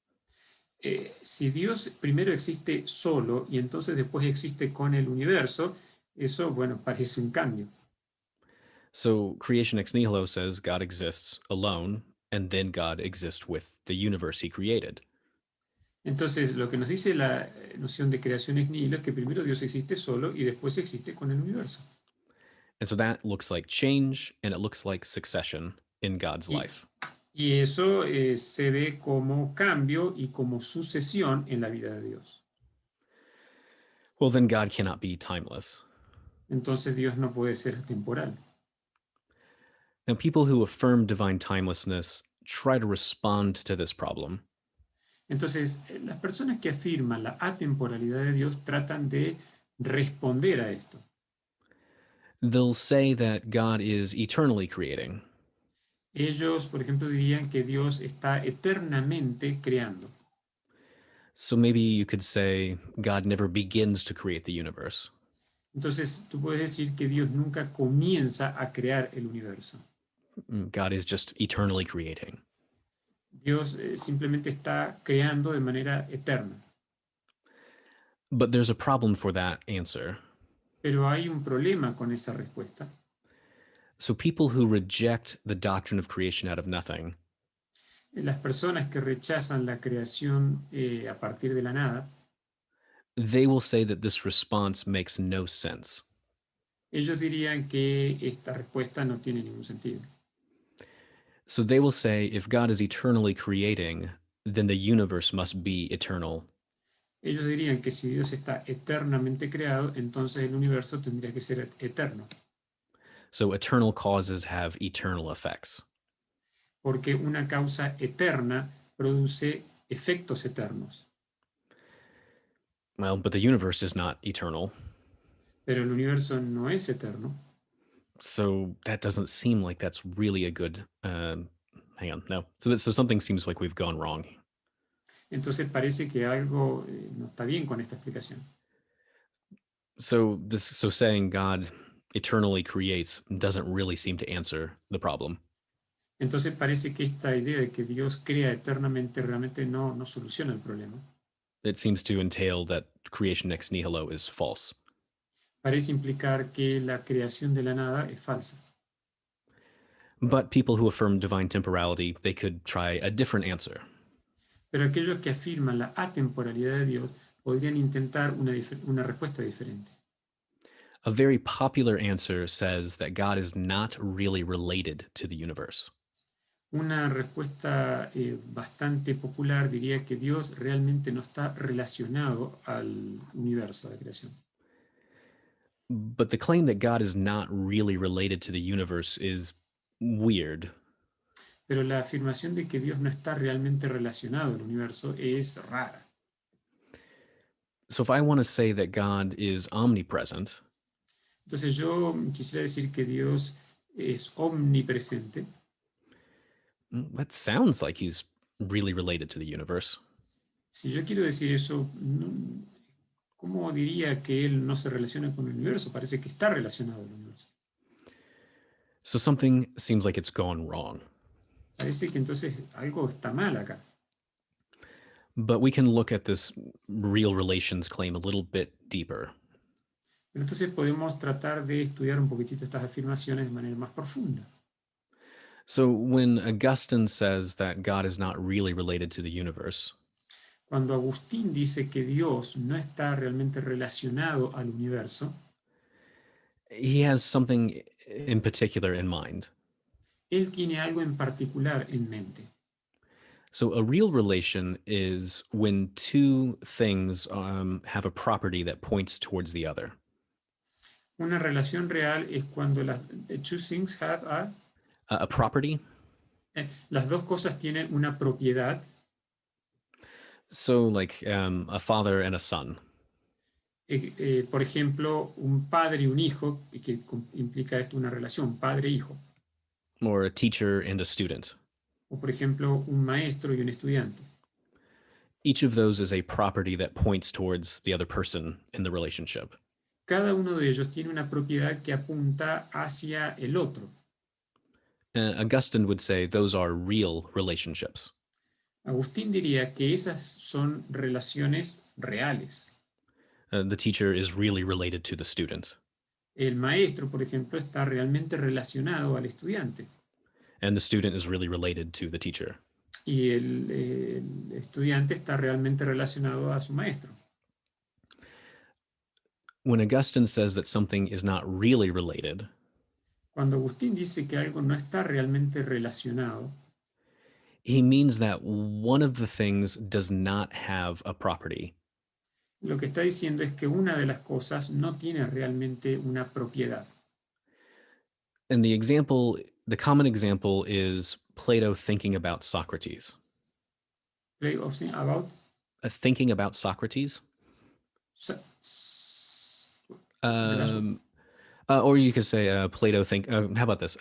C: Si Dios primero existe solo y entonces después existe con el universo, eso, bueno, parece un cambio.
B: So creation ex nihilo says God exists alone, and then God exists with the universe he created.
C: Entonces, lo que nos dice la noción de creación ex nihilo es que primero Dios existe solo y después existe con el universo.
B: And so that looks like change, and it looks like succession in God's life.
C: Y eso se ve como cambio y como sucesión en la vida de Dios.
B: Well, then God cannot be timeless.
C: Entonces Dios no puede ser temporal.
B: Now, people who affirm divine timelessness try to respond to this problem.
C: Entonces, las personas que afirman la atemporalidad de Dios tratan de responder a esto.
B: They'll say that God is eternally creating.
C: Ellos, por ejemplo, dirían que Dios está eternamente creando.
B: So maybe you could say God never begins to create the universe.
C: Entonces, tú puedes decir que Dios nunca comienza a crear el universo.
B: God is just eternally creating.
C: Dios simplemente está creando de manera eterna.
B: But there's a problem for that answer.
C: Pero hay un problema con esa respuesta.
B: So people who reject the doctrine of creation out of nothing,
C: Las personas que rechazan la creación a partir de la nada,
B: they will say that this response makes no sense.
C: ellos dirían que esta respuesta no tiene ningún sentido.
B: So they will say if God is eternally creating, then the universe must be eternal.
C: Ellos dirían que si Dios está eternamente creado, entonces el universo tendría que ser eterno,
B: So eternal causes have eternal effects.
C: porque una causa eterna produce efectos eternos.
B: Well, but the universe is not eternal.
C: Pero el universo no es eterno.
B: So that doesn't seem like that's really a good. Hang on, no. So something seems like we've gone wrong.
C: Entonces parece que algo no está bien con esta explicación.
B: So saying God eternally creates doesn't really seem to answer the problem.
C: Entonces parece que esta idea de que Dios crea eternamente realmente no soluciona el problema.
B: It seems to entail that creation ex nihilo is false.
C: Parece implicar que la creación de la nada es falsa.
B: But people who affirm divine temporality, they could try a different answer.
C: Pero aquellos que afirman la atemporalidad de Dios podrían intentar una respuesta diferente.
B: A very popular answer says that God is not really related to the universe.
C: Una respuesta bastante popular diría que Dios realmente no está relacionado al universo, a la creación.
B: But the claim that God is not really related to the universe is weird.
C: Pero la afirmación de que Dios no está realmente relacionado al universo es rara.
B: So if I want to say that God is omnipresent,
C: Entonces yo quisiera decir que Dios es omnipresente.
B: that sounds like he's really related to the universe.
C: Si yo quiero decir eso, ¿cómo diría que Él no se relaciona con el universo? Parece que está relacionado al universo.
B: So something seems like it's gone wrong.
C: Parece que entonces algo está mal acá.
B: But we can look at this real relations claim a little bit deeper.
C: Pero entonces podemos tratar de estudiar un poquitito estas afirmaciones de manera más profunda.
B: So when Augustine says that God is not really related to the universe,
C: Cuando Agustín dice que Dios no está realmente relacionado al universo,
B: he has something in particular in mind.
C: él tiene algo en particular en mente.
B: So a real relation is when two things have a property that points towards the other.
C: Una relación real es cuando las two things have
B: A property.
C: Las dos cosas tienen una propiedad.
B: So like a father and a son.
C: Por ejemplo, un padre y un hijo, que implica esto una relación, padre-hijo.
B: Or a teacher and a student.
C: O por ejemplo, un maestro y un estudiante.
B: Each of those is a property that points towards the other person in the relationship.
C: Cada uno de ellos tiene una propiedad que apunta hacia el otro.
B: Augustine would say those are real relationships.
C: Agustín diría que esas son relaciones reales.
B: The teacher is really related to the student.
C: El maestro, por ejemplo, está realmente relacionado al estudiante.
B: And the student is really related to the teacher.
C: Y el estudiante está realmente relacionado a su maestro.
B: When Augustine says that something is not really related,
C: Cuando Agustín dice que algo no está realmente relacionado,
B: he means that one of the things does not have a property.
C: lo que está diciendo es que una de las cosas no tiene realmente una propiedad.
B: And the common example is Plato thinking about Socrates.
C: About
B: Thinking about Socrates? Or you could say Plato how about this?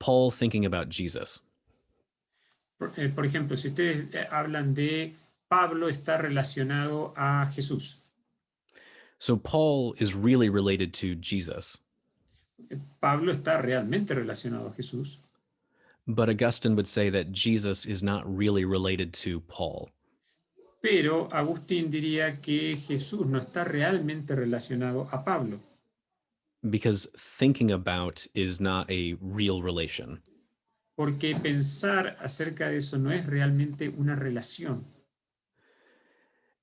B: Paul thinking about Jesus?
C: Por ejemplo, si ustedes hablan de Pablo está relacionado a Jesús.
B: So Paul is really related to Jesus,
C: Pablo está realmente relacionado a Jesús,
B: but Augustine would say that Jesus is not really related to Paul.
C: pero Agustín diría que Jesús no está realmente relacionado a Pablo,
B: Because thinking about is not a real relation.
C: porque pensar acerca de eso no es realmente una relación.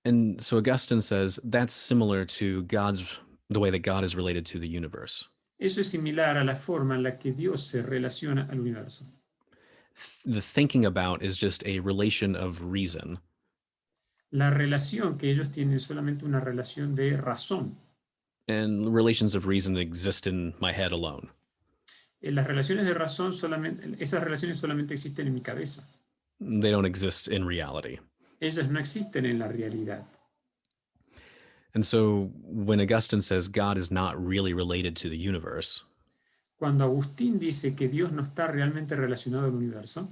B: And so Augustine says that's similar to the way that God is related to the universe.
C: Eso es similar a la forma en la que Dios se relaciona al universo.
B: The thinking about is just a relation of reason.
C: La relación que ellos tienen es solamente una relación de razón.
B: And relations of reason exist in my head alone.
C: Las relaciones de razón esas relaciones solamente existen en mi cabeza.
B: They don't exist in reality.
C: Ellas no existen en la realidad.
B: And so when Augustine says God is not really related to the universe,
C: Cuando Agustín dice que Dios no está realmente relacionado al universo,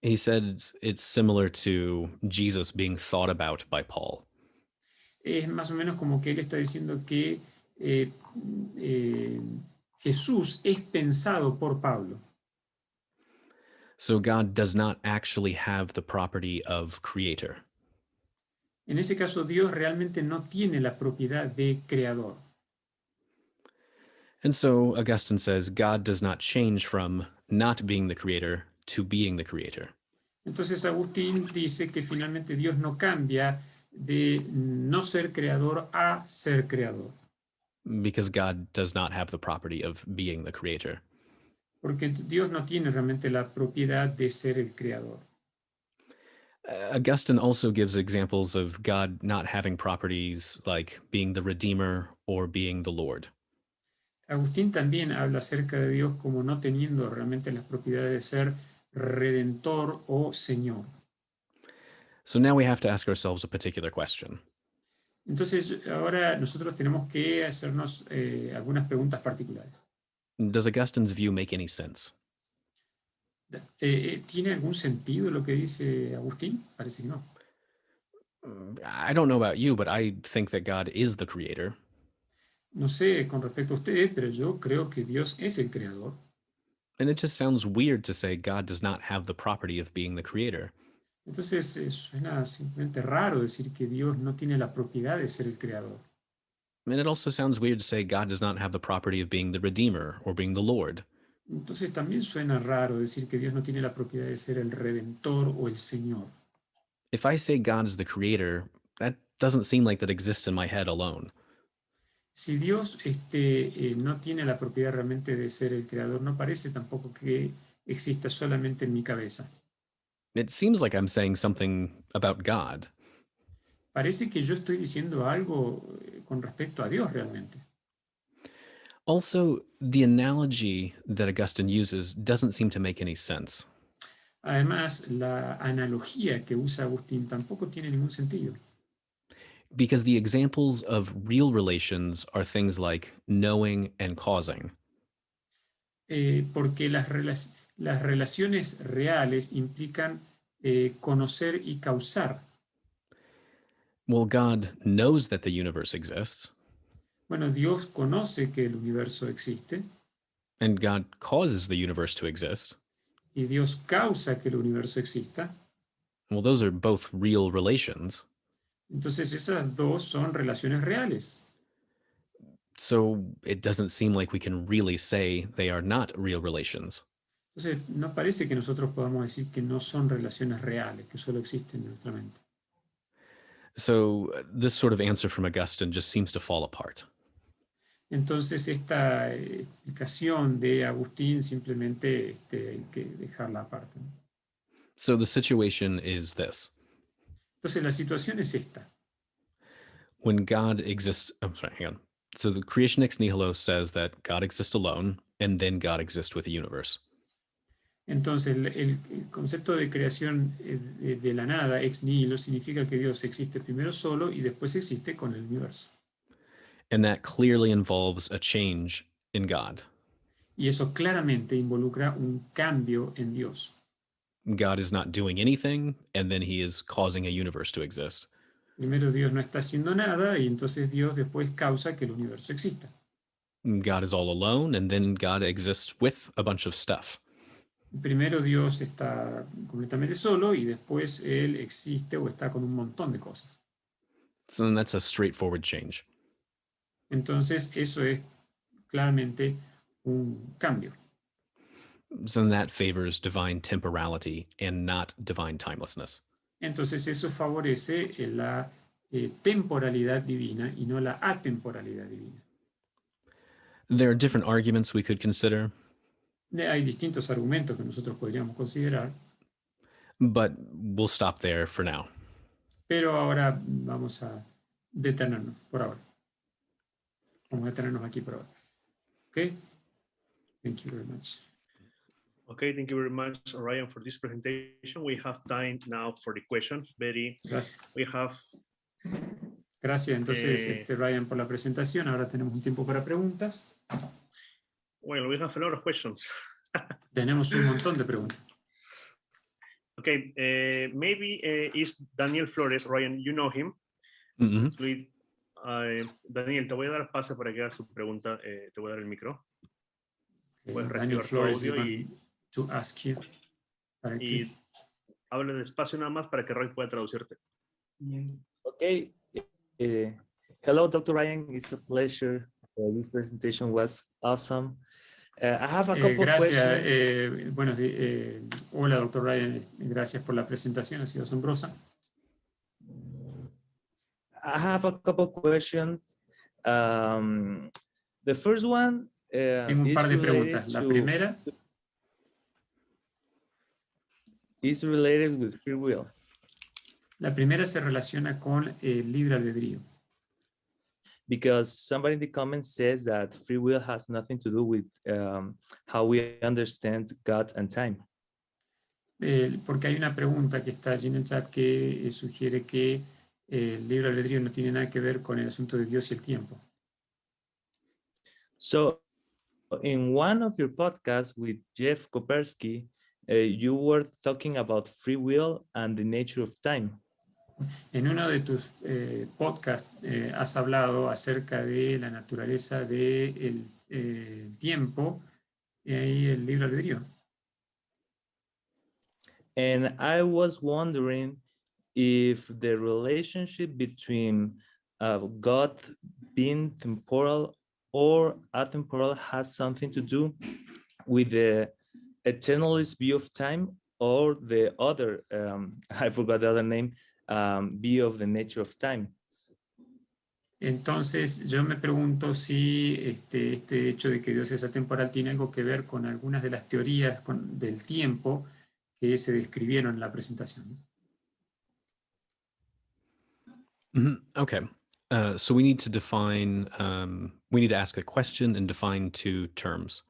B: he said it's similar to Jesus being thought about by Paul.
C: es más o menos como que él está diciendo que eh, eh, Jesús es pensado por Pablo.
B: So God does not actually have the property of creator.
C: En ese caso, Dios realmente no tiene la propiedad de creador.
B: And so Augustine says God does not change from not being the creator to being the creator.
C: Entonces Agustín dice que finalmente Dios no cambia de no ser creador a ser creador.
B: Because God does not have the property of being the creator.
C: Porque Dios no tiene realmente la propiedad de ser el creador.
B: Augustine also gives examples of God not having properties like being the Redeemer or being the Lord.
C: Agustín también habla acerca de Dios como no teniendo realmente las propiedades de ser redentor o señor.
B: So now we have to ask ourselves a particular question.
C: Entonces ahora nosotros tenemos que hacernos algunas preguntas particulares.
B: Does Augustine's view make any sense?
C: ¿Tiene algún sentido lo que dice Agustín? Parece que no.
B: I don't know about you, but I think that God is the creator.
C: No sé con respecto a ustedes, pero yo creo que Dios es el creador.
B: And it just sounds weird to say God does not have the property of being the creator.
C: Entonces suena simplemente raro decir que Dios no tiene la propiedad de ser el creador.
B: And it also sounds weird to say God does not have the property of being the Redeemer or being the Lord.
C: Entonces también suena raro decir que Dios no tiene la propiedad de ser el redentor o el señor.
B: If I say God is the creator, that doesn't seem like that exists in my head alone.
C: Si Dios no tiene la propiedad realmente de ser el creador, no parece tampoco que exista solamente en mi cabeza.
B: It seems like I'm saying something about God.
C: Parece que yo estoy diciendo algo con respecto a Dios realmente.
B: Also, the analogy that Augustine uses doesn't seem to make any sense.
C: Además, la analogía que usa Agustín tampoco tiene ningún sentido.
B: Because the examples of real relations are things like knowing and causing.
C: Porque las relaciones reales implican conocer y causar.
B: Well, God knows that the universe exists,
C: Bueno, Dios conoce que el universo existe
B: and God causes the universe to exist.
C: y Dios causa que el universo exista.
B: Well, those are both real relations.
C: Entonces esas dos son relaciones reales.
B: So it doesn't seem like we can really say they are not real relations.
C: Entonces no parece que nosotros podamos decir que no son relaciones reales, que solo existen en nuestra mente.
B: So this sort of answer from Augustine just seems to fall apart.
C: Entonces esta explicación de Agustín simplemente hay que dejarla aparte.
B: So the situation is this.
C: Entonces la situación es esta.
B: When God exists, I'm sorry, hang on. So the creation ex nihilo says that God exists alone, and then God exists with the universe.
C: Entonces el concepto de creación de la nada, ex nihilo, significa que Dios existe primero solo y después existe con el universo.
B: And that clearly involves a change in God.
C: Y eso claramente involucra un cambio en Dios.
B: God is not doing anything, and then he is causing a universe to exist.
C: Primero Dios no está haciendo nada y entonces Dios después causa que el universo exista.
B: God is all alone, and then God exists with a bunch of stuff.
C: Primero Dios está completamente solo y después Él existe o está con un montón de cosas.
B: So then that's a straightforward change.
C: Entonces eso es claramente un cambio.
B: So then that favors divine temporality and not divine timelessness.
C: Entonces eso favorece la temporalidad divina y no la atemporalidad divina.
B: There are different arguments we could consider,
C: Hay distintos argumentos que nosotros podríamos considerar,
B: but we'll stop there for now.
C: pero ahora vamos a detenernos por ahora. Vamos a detenernos aquí por ahora. Okay? Thank you very much.
A: Okay, thank you very much, Ryan, for this presentation. We have time now for the questions.
C: Gracias.
A: We have
C: Gracias, entonces, Ryan, por la presentación. Ahora tenemos un tiempo para preguntas.
A: well, we have a lot of questions.
C: Tenemos un montón de preguntas.
A: Okay, maybe is Daniel Flores, Ryan, you know him.
B: Mm-hmm.
A: Daniel, te voy a dar pase para que hagas tu pregunta. Te voy a dar el micro. Puedes
C: Daniel
A: reactivar tu
C: Flores
A: audio y
C: to ask you.
A: habla despacio nada más para que Roy pueda traducirte.
D: Okay. Hello, Dr. Ryan. It's a pleasure. This presentation was awesome. I have a couple
C: gracias.
D: questions.
C: Hola, Dr. Ryan. Gracias por la presentación. Ha sido asombrosa.
D: I have a couple questions. The first one
C: Tengo un par de preguntas. La primera
D: is related with free will.
C: La primera se relaciona con el libre albedrío.
D: Because somebody in the comments says that free will has nothing to do with how we understand God and time.
C: Porque hay una pregunta que está allí en el chat que sugiere que el libre albedrío no tiene nada que ver con el asunto de Dios y el tiempo.
D: So, in one of your podcasts with Jeff Kopersky, you were talking about free will and the nature of time.
C: En uno de tus podcasts has hablado acerca de la naturaleza del tiempo y ahí el libre albedrío.
D: And I was wondering if the relationship between God being temporal or atemporal has something to do with the eternalist view of time or the other, I forgot the other name, view of the nature of time.
C: Entonces yo me pregunto si este hecho de que Dios es atemporal tiene algo que ver con algunas de las teorías del tiempo que se describieron en la presentación.
B: Mm-hmm. Okay. So we need to define, we need to ask a question and define two terms.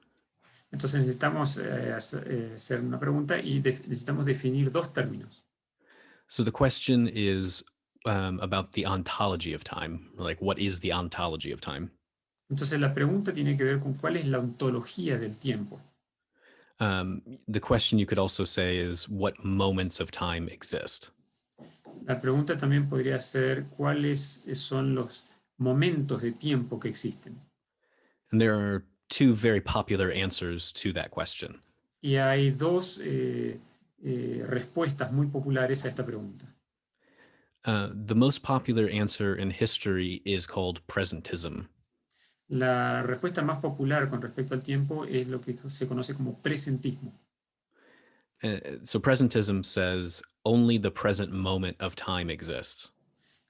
C: Entonces necesitamos hacer una pregunta y necesitamos definir dos términos.
B: So the question is about the ontology of time, like what is the ontology of time?
C: Entonces la pregunta tiene que ver con cuál es la ontología del tiempo.
B: The question you could also say is what moments of time exist.
C: La pregunta también podría ser cuáles son los momentos de tiempo que existen.
B: And there are two very popular answers to that question.
C: Y hay dos respuestas muy populares a esta pregunta.
B: The most popular answer in history is called presentism.
C: La respuesta más popular con respecto al tiempo es lo que se conoce como presentismo.
B: So presentism says only the present moment of time exists.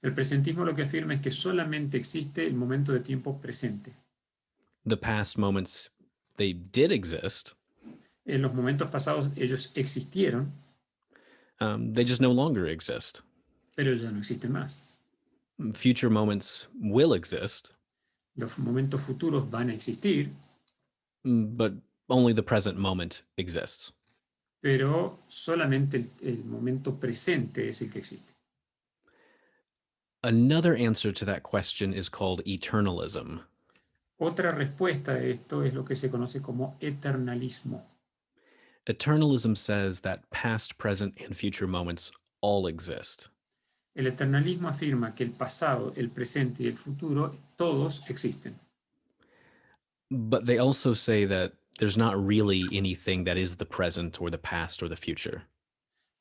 C: El presentismo lo que afirma es que solamente existe el momento de tiempo presente.
B: The past moments, they did exist.
C: En los momentos pasados ellos existieron,
B: They just no longer exist.
C: pero ya no existen más.
B: Future moments will exist,
C: Los momentos futuros van a existir,
B: but only the present moment exists.
C: pero solamente el momento presente es el que existe.
B: Another answer to that question is called eternalism.
C: Otra respuesta a esto es lo que se conoce como eternalismo.
B: Eternalism says that past, present, and future moments all exist.
C: El eternalismo afirma que el pasado, el presente y el futuro todos existen.
B: But they also say that there's not really anything that is the present or the past or the future.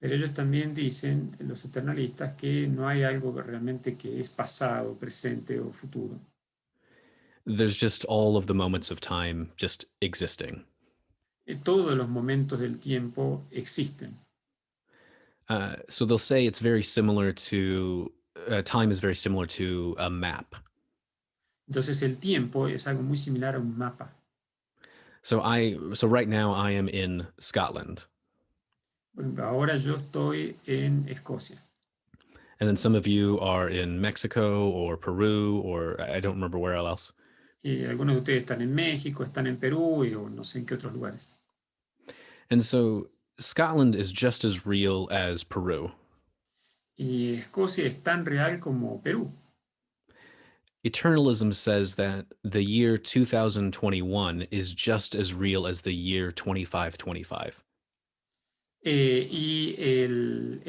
C: Pero ellos también dicen, los eternalistas, que no hay algo que realmente que es pasado, presente o futuro.
B: There's just all of the moments of time just existing.
C: Todos los momentos del tiempo existen.
B: So they'll say it's very similar to, time is very similar to a map.
C: Entonces el tiempo es algo muy similar a un mapa.
B: So right now I am in Scotland.
C: Por ejemplo, ahora yo estoy en Escocia.
B: And then some of you are in Mexico or Peru, or I don't remember where else.
C: Y algunos de ustedes están en México, están en Perú y o no sé en qué otros lugares.
B: And so Scotland is just as real as Peru.
C: Y Escocia es tan real como Perú.
B: Eternalism says that the year 2021 is just as real as the year 2525.
C: Y el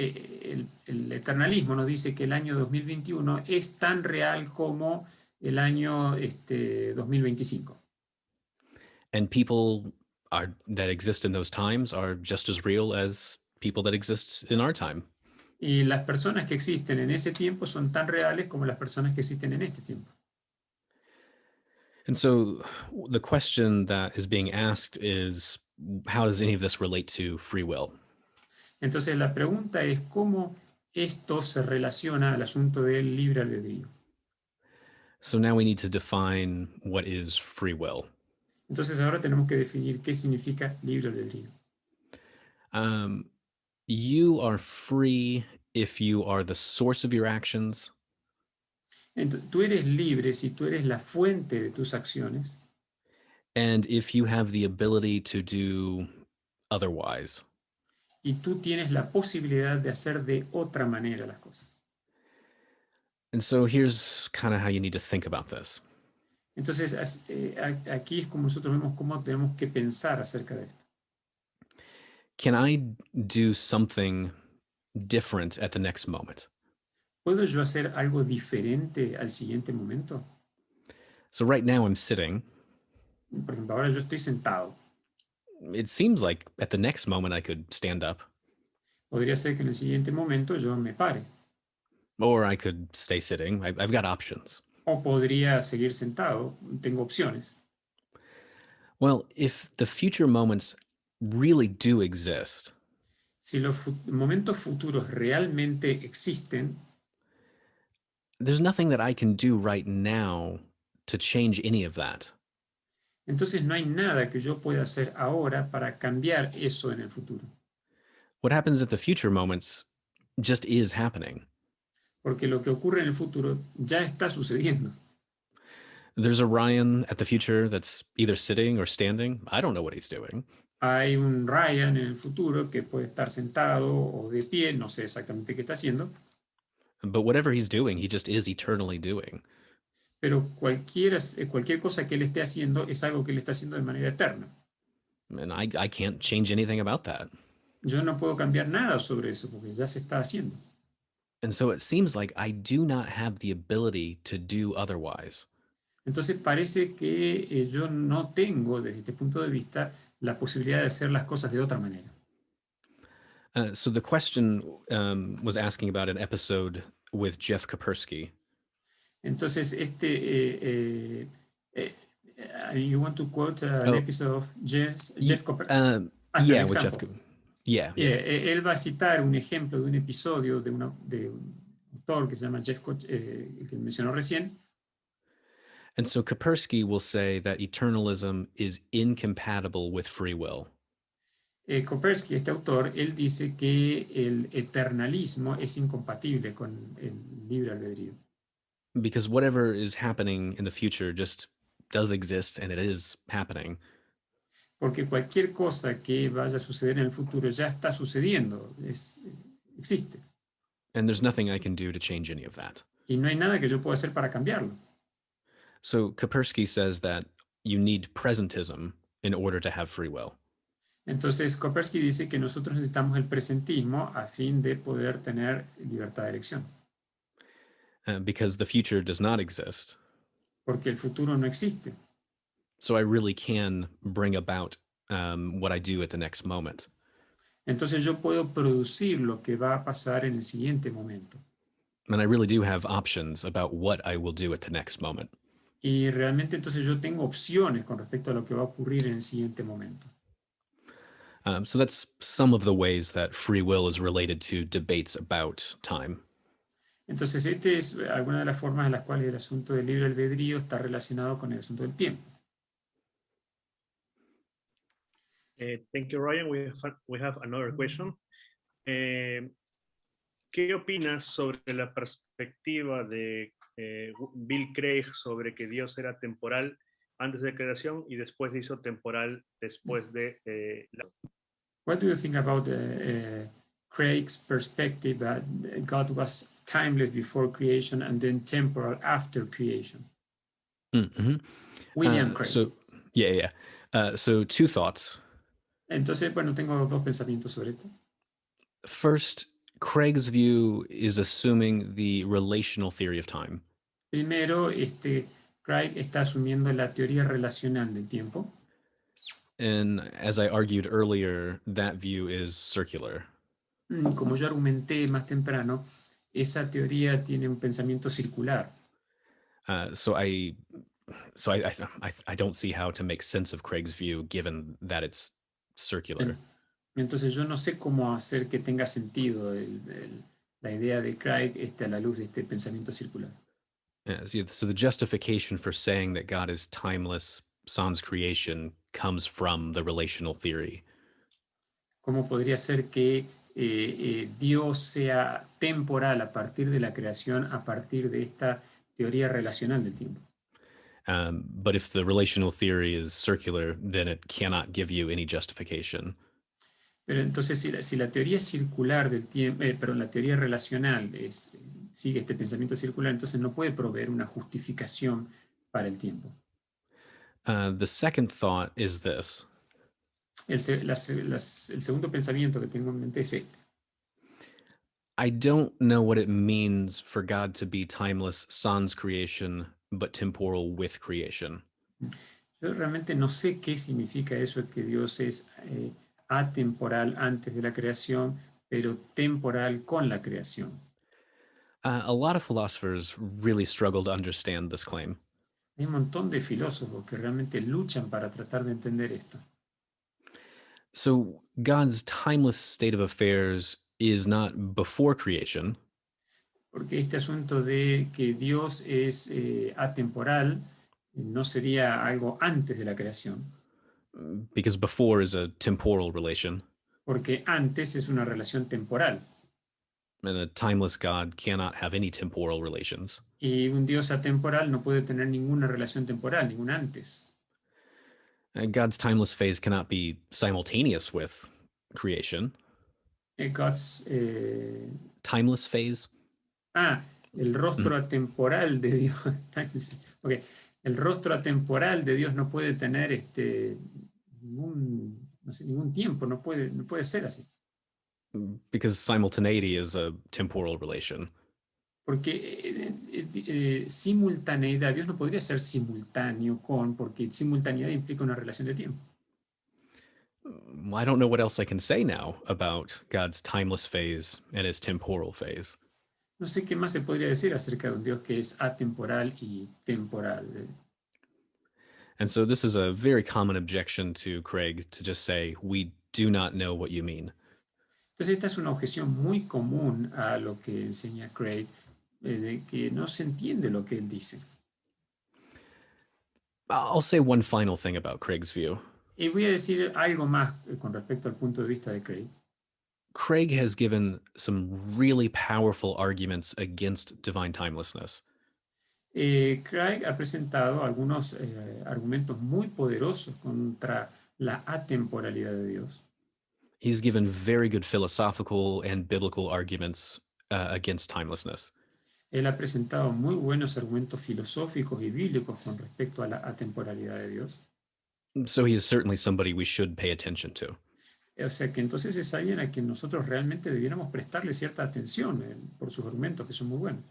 C: eternalismo nos dice que el año 2021 es tan real como el año 2025.
B: And people that exist in those times are just as real as people that exist in our time.
C: Y las personas que existen en ese tiempo son tan reales como las personas que existen en este tiempo.
B: And so the question that is being asked is, how does any of this relate to free will?
C: Entonces la pregunta es cómo esto se relaciona al asunto del libre albedrío.
B: So now we need to define what is free will.
C: Entonces ahora tenemos que definir qué significa libre albedrío.
B: You are free if you are the source of your actions.
C: Entonces, tú eres libre si tú eres la fuente de tus acciones
B: And if you have the ability to do otherwise.
C: y tú tienes la posibilidad de hacer de otra manera las cosas.
B: And so here's kind of how you need to think about this.
C: Entonces aquí es como nosotros vemos cómo tenemos que pensar acerca de esto.
B: Can I do something different at the next moment?
C: ¿Puedo yo hacer algo diferente al siguiente momento?
B: So right now I'm sitting.
C: Por ejemplo, ahora yo estoy sentado.
B: It seems like at the next moment I could stand up.
C: Podría ser que en el siguiente momento yo me pare.
B: Or I could stay sitting. I've got options.
C: O podría seguir sentado. Tengo opciones.
B: Well, if the future moments really do exist,
C: Si los momentos futuros realmente existen,
B: there's nothing that I can do right now to change any of that.
C: entonces no hay nada que yo pueda hacer ahora para cambiar eso en el futuro.
B: What happens at the future moments just is happening.
C: Porque lo que ocurre en el futuro ya está sucediendo.
B: There's a Ryan at the future that's either sitting or standing. I don't know what he's doing.
C: Hay un Ryan en el futuro que puede estar sentado o de pie, no sé exactamente qué está haciendo.
B: But whatever he's doing, he just is eternally doing.
C: Pero cualquier cosa que él esté haciendo es algo que él está haciendo de manera eterna.
B: And I can't change anything about that.
C: Yo no puedo cambiar nada sobre eso porque ya se está haciendo.
B: And so it seems like I do not have the ability to do otherwise.
C: Entonces parece que yo no tengo, desde este punto de vista, la posibilidad de hacer las cosas de otra manera.
B: So the question was asking about an episode with Jeff Kapersky.
C: Entonces, you want to quote an episode of Jeff Cooper?
B: Yeah, with Jeff. Yeah.
C: Él va a citar un ejemplo de un episodio de un autor que se llama Jeff, que mencionó recién.
B: And so Kapersky will say that eternalism is incompatible with free will.
C: Kopersky, este autor, él dice que el eternalismo es incompatible con el libre albedrío.
B: Because whatever is happening in the future just does exist and it is happening.
C: Porque cualquier cosa que vaya a suceder en el futuro ya está sucediendo, existe.
B: And there's nothing I can do to change any of that.
C: Y no hay nada que yo pueda hacer para cambiarlo.
B: So Kaspersky says that you need presentism in order to have free will.
C: Entonces, Kaspersky dice que nosotros necesitamos el presentismo a fin de poder tener libertad de elección,
B: Because the future does not exist.
C: porque el futuro no existe.
B: So I really can bring about what I do at the next moment.
C: Entonces yo puedo producir lo que va a pasar en el siguiente momento.
B: And I really do have options about what I will do at the next moment.
C: Y realmente entonces yo tengo opciones con respecto a lo que va a ocurrir en el siguiente momento.
B: So that's some of the ways that free will is related to debates about time.
C: Entonces, este es alguna de las formas en las cuales el asunto del libre albedrío está relacionado con el asunto del tiempo.
A: Thank you, Ryan. We have another question. ¿Qué opinas sobre la perspectiva de Bill Craig sobre que Dios era temporal antes de la creación y después se hizo temporal después de la...
C: What do you think about Craig's perspective that God was timeless before creation and then temporal after creation?
B: Mm-hmm.
C: William Craig.
B: So two thoughts.
C: Entonces, bueno, tengo dos pensamientos sobre esto.
B: First, Craig's view is assuming the relational theory of time.
C: Primero, Craig está asumiendo la teoría relacional del tiempo.
B: And as I argued earlier, that view is circular.
C: Como yo argumenté más temprano, esa teoría tiene un pensamiento circular.
B: So I don't see how to make sense of Craig's view given that it's circular.
C: Entonces yo no sé cómo hacer que tenga sentido la idea de Craig a la luz de este pensamiento circular.
B: So the justification for saying that God is timeless sans creation comes from the relational theory.
C: ¿Cómo podría ser que Dios sea temporal a partir de la creación, a partir de esta teoría relacional del tiempo?
B: But if the relational theory is circular, then it cannot give you any justification.
C: Pero entonces, si la teoría circular del tiempo, la teoría relacional sigue este pensamiento circular, entonces no puede proveer una justificación para el tiempo.
B: The second thought is this.
C: El segundo pensamiento que tengo en mente es este.
B: I don't know what it means for God to be timeless sans creation, but temporal with creation.
C: Yo realmente no sé qué significa eso, que Dios es atemporal antes de la creación, pero temporal con la creación.
B: A lot of philosophers really struggle to understand this claim.
C: Hay un montón de filósofos que realmente luchan para tratar de entender esto.
B: So God's timeless state of affairs is not before creation.
C: Porque este asunto de que Dios es atemporal no sería algo antes de la creación.
B: Because before is a temporal relation.
C: Porque antes es una relación temporal.
B: And a timeless God cannot have any temporal relations.
C: Y un Dios atemporal no puede tener ninguna relación temporal, ningún antes.
B: God's timeless phase cannot be simultaneous with creation.
C: God's
B: timeless phase.
C: El rostro atemporal de Dios. Okay. El rostro atemporal de Dios no puede tener ningún tiempo, no puede ser así.
B: Because simultaneity is a temporal relation.
C: Porque simultaneidad, Dios no podría ser simultáneo porque simultaneidad implica una relación de tiempo.
B: I don't know what else I can say now about God's timeless phase and his temporal phase.
C: No sé qué más se podría decir acerca de un Dios que es atemporal y temporal.
B: And so this is a very common objection to Craig, to just say, we do not know what you mean.
C: Entonces esta es una objeción muy común a lo que enseña Craig, de que no se entiende lo que él dice.
B: I'll say one final thing about Craig's view.
C: Y voy a decir algo más con respecto al punto de vista de Craig.
B: Craig has given some really powerful arguments against divine timelessness.
C: Craig ha presentado algunos argumentos muy poderosos contra la atemporalidad de Dios.
B: He's given very good philosophical and biblical arguments against timelessness.
C: Él ha presentado muy buenos argumentos filosóficos y bíblicos con respecto a la atemporalidad de Dios.
B: So he is certainly somebody we should pay attention to.
C: O sea que entonces es alguien a quien nosotros realmente debiéramos prestarle cierta atención por sus argumentos, que son muy buenos.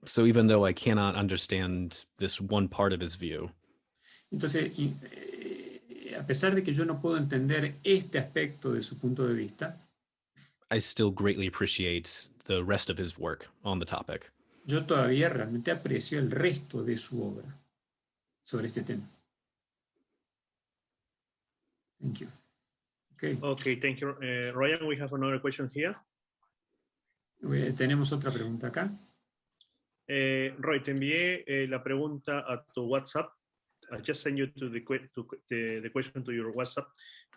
B: So even though I cannot understand this one part of his view,
C: Entonces, a pesar de que yo no puedo entender este aspecto de su punto de vista,
B: I still greatly appreciate the rest of his work on the topic.
C: yo todavía realmente aprecio el resto de su obra sobre este tema. Thank you. Okay.
A: Okay, thank you. Ryan, we have another question here.
C: Tenemos otra pregunta acá.
A: Roy, te envié la pregunta a tu WhatsApp. I just sent you to the question to your WhatsApp.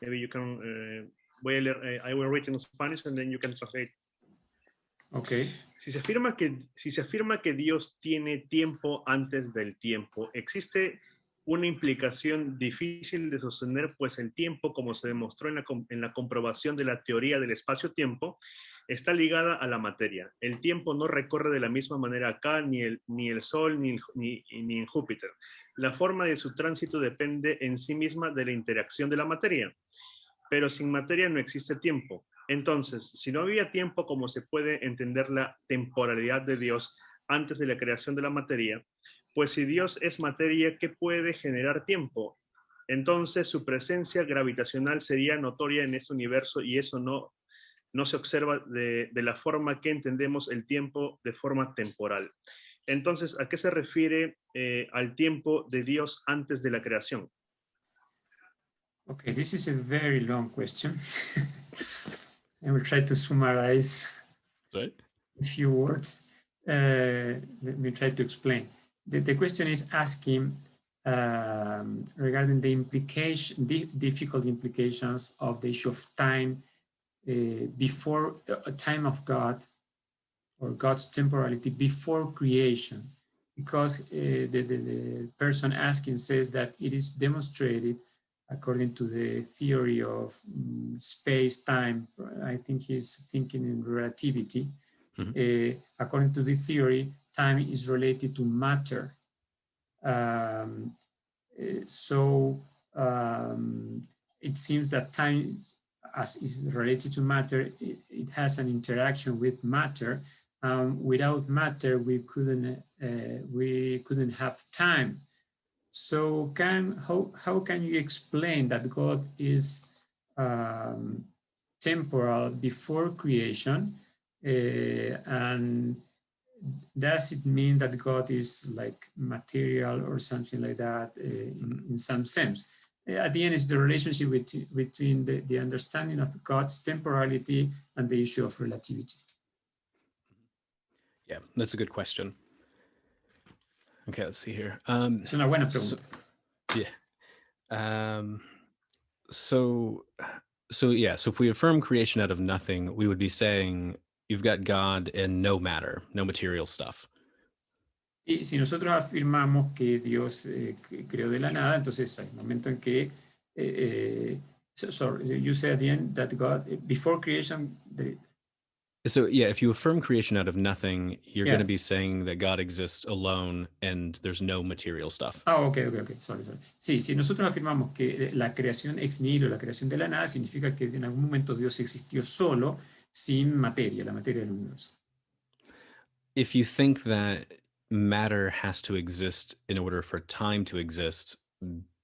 A: Maybe you can, I will read in Spanish and then you can translate.
C: Okay.
A: Si se afirma que Dios tiene tiempo antes del tiempo, existe una implicación difícil de sostener, pues el tiempo, como se demostró en la comprobación de la teoría del espacio-tiempo, está ligada a la materia. El tiempo no recorre de la misma manera acá, ni el Sol, ni en Júpiter. La forma de su tránsito depende en sí misma de la interacción de la materia. Pero sin materia no existe tiempo. Entonces, si no había tiempo, ¿cómo se puede entender la temporalidad de Dios antes de la creación de la materia? Pues si Dios es materia, ¿qué puede generar tiempo? Entonces su presencia gravitacional sería notoria en este universo y eso no se observa de la forma que entendemos el tiempo de forma temporal. Entonces, ¿a qué se refiere al tiempo de Dios antes de la creación?
C: Okay, this is a very long question. I will try to summarize
B: Right?
C: a few words. Let me try to explain. The question is asking regarding the difficult implications of the issue of time before a time of God or God's temporality before creation, because the person asking says that it is demonstrated according to the theory of space-time. I think he's thinking in relativity. Mm-hmm. According to the theory, time is related to matter. So it seems that time, as is related to matter, it has an interaction with matter. Without matter, we couldn't have time. So how can you explain that God is temporal before creation, and does it mean that God is like material or something like that in some sense? At the end, it's the relationship between the understanding of God's temporality and the issue of relativity.
B: Yeah, that's a good question. Okay, let's see here.
C: Es una buena pregunta.
B: So if we affirm creation out of nothing, we would be saying you've got God and no matter, no material stuff.
C: Y si nosotros afirmamos que Dios creó de la nada, entonces hay un momento en que you say at the end that God, before creation...
B: So if you affirm creation out of nothing, you're going to be saying that God exists alone and there's no material stuff.
C: Okay. Sorry. Sí, si nosotros afirmamos que la creación ex nihilo, la creación de la nada, significa que en algún momento Dios existió solo, sin materia, la materia del universo.
B: If you think that matter has to exist in order for time to exist,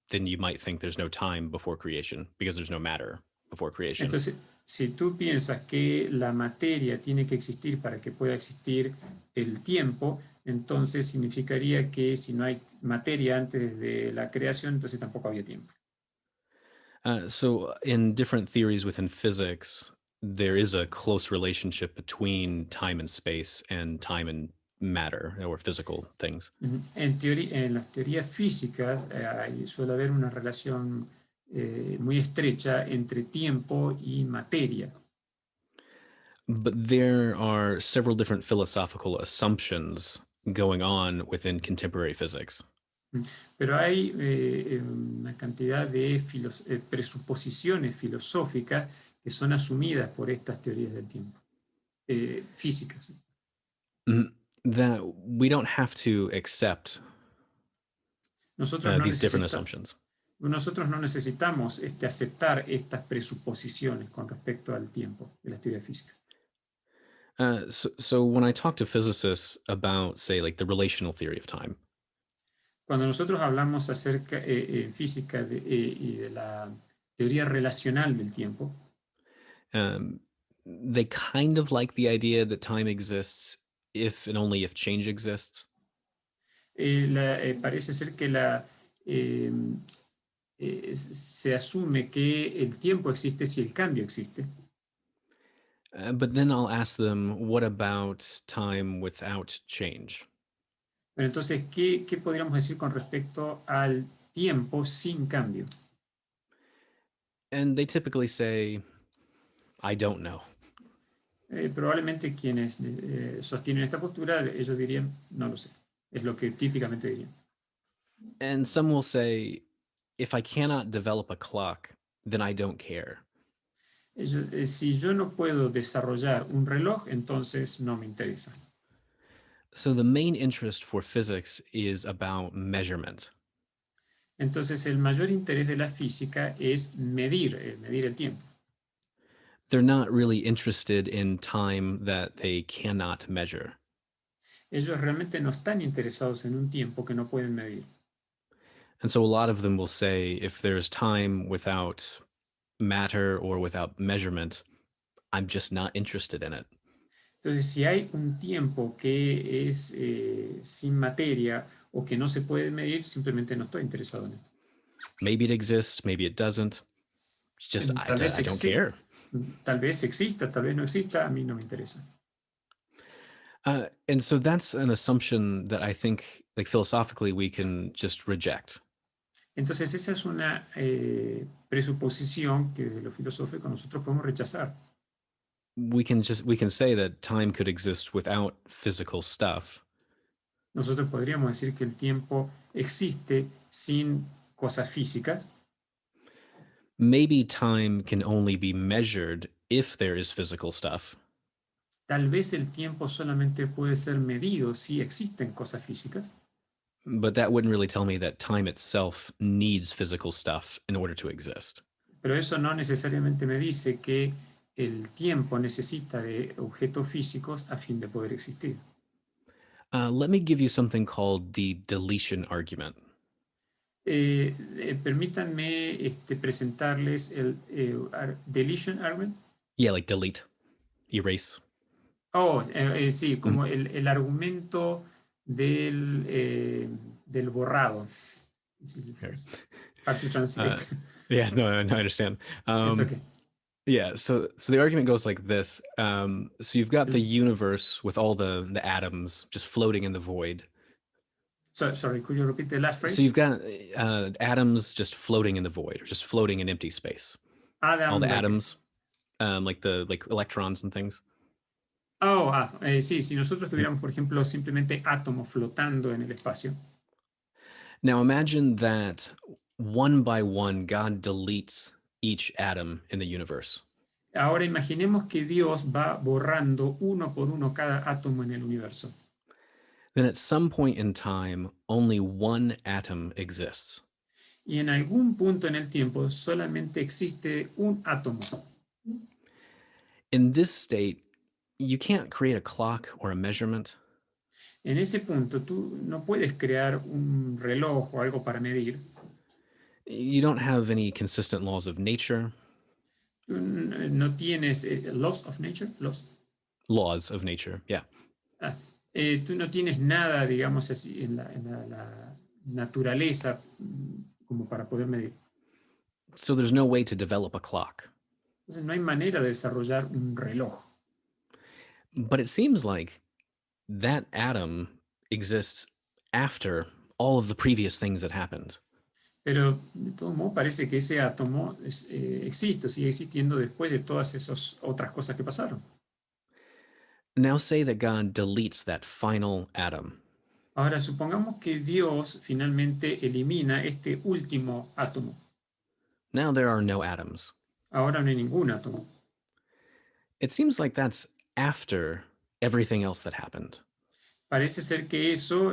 B: then you might think there's no time before creation because there's no matter before creation.
C: Entonces, si tú piensas que la materia tiene que existir para que pueda existir el tiempo, entonces significaría que si no hay materia antes de la creación, entonces tampoco había tiempo.
B: So in different theories within physics, there is a close relationship between time and space and time and matter or physical things.
C: En las teorías físicas suele haber una relación muy estrecha entre tiempo y materia.
B: But there are several different philosophical assumptions going on within contemporary physics.
C: Pero hay una cantidad de presuposiciones filosóficas que son asumidas por estas teorías del tiempo, físicas.
B: that we don't have to accept
C: Nosotros no
B: these different
C: necesitamos,
B: assumptions.
C: nosotros no necesitamos aceptar estas presuposiciones con respecto al tiempo de la teoría física.
B: So when I talk to physicists about, say, like the relational theory of time,
C: Cuando nosotros hablamos acerca en física y de la teoría relacional del tiempo,
B: they kind of like the idea that time exists if and only if change exists.
C: parece ser que se asume que el tiempo existe si el cambio existe.
B: But then I'll ask them, what about time without change?
C: Pero entonces, ¿qué podríamos decir con respecto al tiempo sin cambio?
B: And they typically say, I don't know.
C: Probablemente quienes sostienen esta postura, ellos dirían, no lo sé. Es lo que típicamente dirían.
B: And some will say, if I cannot develop a clock, then I don't care.
C: Si yo no puedo desarrollar un reloj, entonces no me interesa.
B: So the main interest for physics is about measurement.
C: Entonces el mayor interés de la física es medir el tiempo.
B: They're not really interested in time that they cannot measure.
C: Ellos realmente no están interesados en un tiempo que no pueden medir.
B: And so a lot of them will say, if there's time without matter or without measurement, I'm just not interested in it.
C: Entonces, si hay un tiempo que es sin materia o que no se puede medir, simplemente no estoy interesado en esto.
B: Maybe it exists, maybe it doesn't. It's just, I don't care.
C: Tal vez exista, tal vez no exista, a mí no me interesa.
B: And so that's an assumption that I think, like philosophically, we can just reject.
C: Entonces, esa es una presuposición que desde lo filosófico nosotros podemos rechazar.
B: We can say that time could exist without physical stuff.
C: Nosotros podríamos decir que el tiempo existe sin cosas físicas.
B: Maybe time can only be measured if there is physical stuff.
C: Tal vez el tiempo solamente puede ser medido si existen cosas físicas.
B: But that wouldn't really tell me that time itself needs physical stuff in order to exist.
C: Pero eso no necesariamente me dice que el tiempo necesita de objetos físicos a fin de poder existir.
B: Let me give you something called the deletion argument.
C: Permítanme presentarles el deletion argument.
B: Yeah, like delete, erase.
C: Oh, sí, como el argumento del borrado. Hard to translate.
B: Yeah, no, I understand.
C: It's okay.
B: Yeah, so the argument goes like this. So you've got the universe with all the atoms just floating in the void.
C: So, sorry, could you repeat the last phrase?
B: So you've got atoms just floating in the void, or just floating in empty space. All the atoms, like electrons and things.
C: Oh, sí, si nosotros tuviéramos, por ejemplo, simplemente átomos flotando en el espacio.
B: Now imagine that one by one, God deletes each atom in the universe.
C: Ahora imaginemos que Dios va borrando uno por uno cada átomo en el universo.
B: Then at some point in time, only one atom exists.
C: Y en algún punto en el tiempo solamente existe un átomo.
B: In this state, you can't create a clock or a measurement.
C: En ese punto tú no puedes crear un reloj o algo para medir.
B: You don't have any consistent laws of nature.
C: Tú no tienes laws of nature,
B: Laws of nature, yeah.
C: Tú no tienes nada, digamos así, en la naturaleza como para poder medir.
B: So there's no way to develop a clock.
C: Entonces no hay manera de desarrollar un reloj.
B: But it seems like that atom exists after all of the previous things that happened.
C: Pero de todos modos parece que ese átomo existe, sigue existiendo después de todas esas otras cosas que pasaron.
B: Now say that God deletes that final atom.
C: Ahora supongamos que Dios finalmente elimina este último átomo.
B: Now there are no atoms.
C: Ahora no hay ningún átomo.
B: It seems like that's after everything else that happened.
C: Parece ser que eso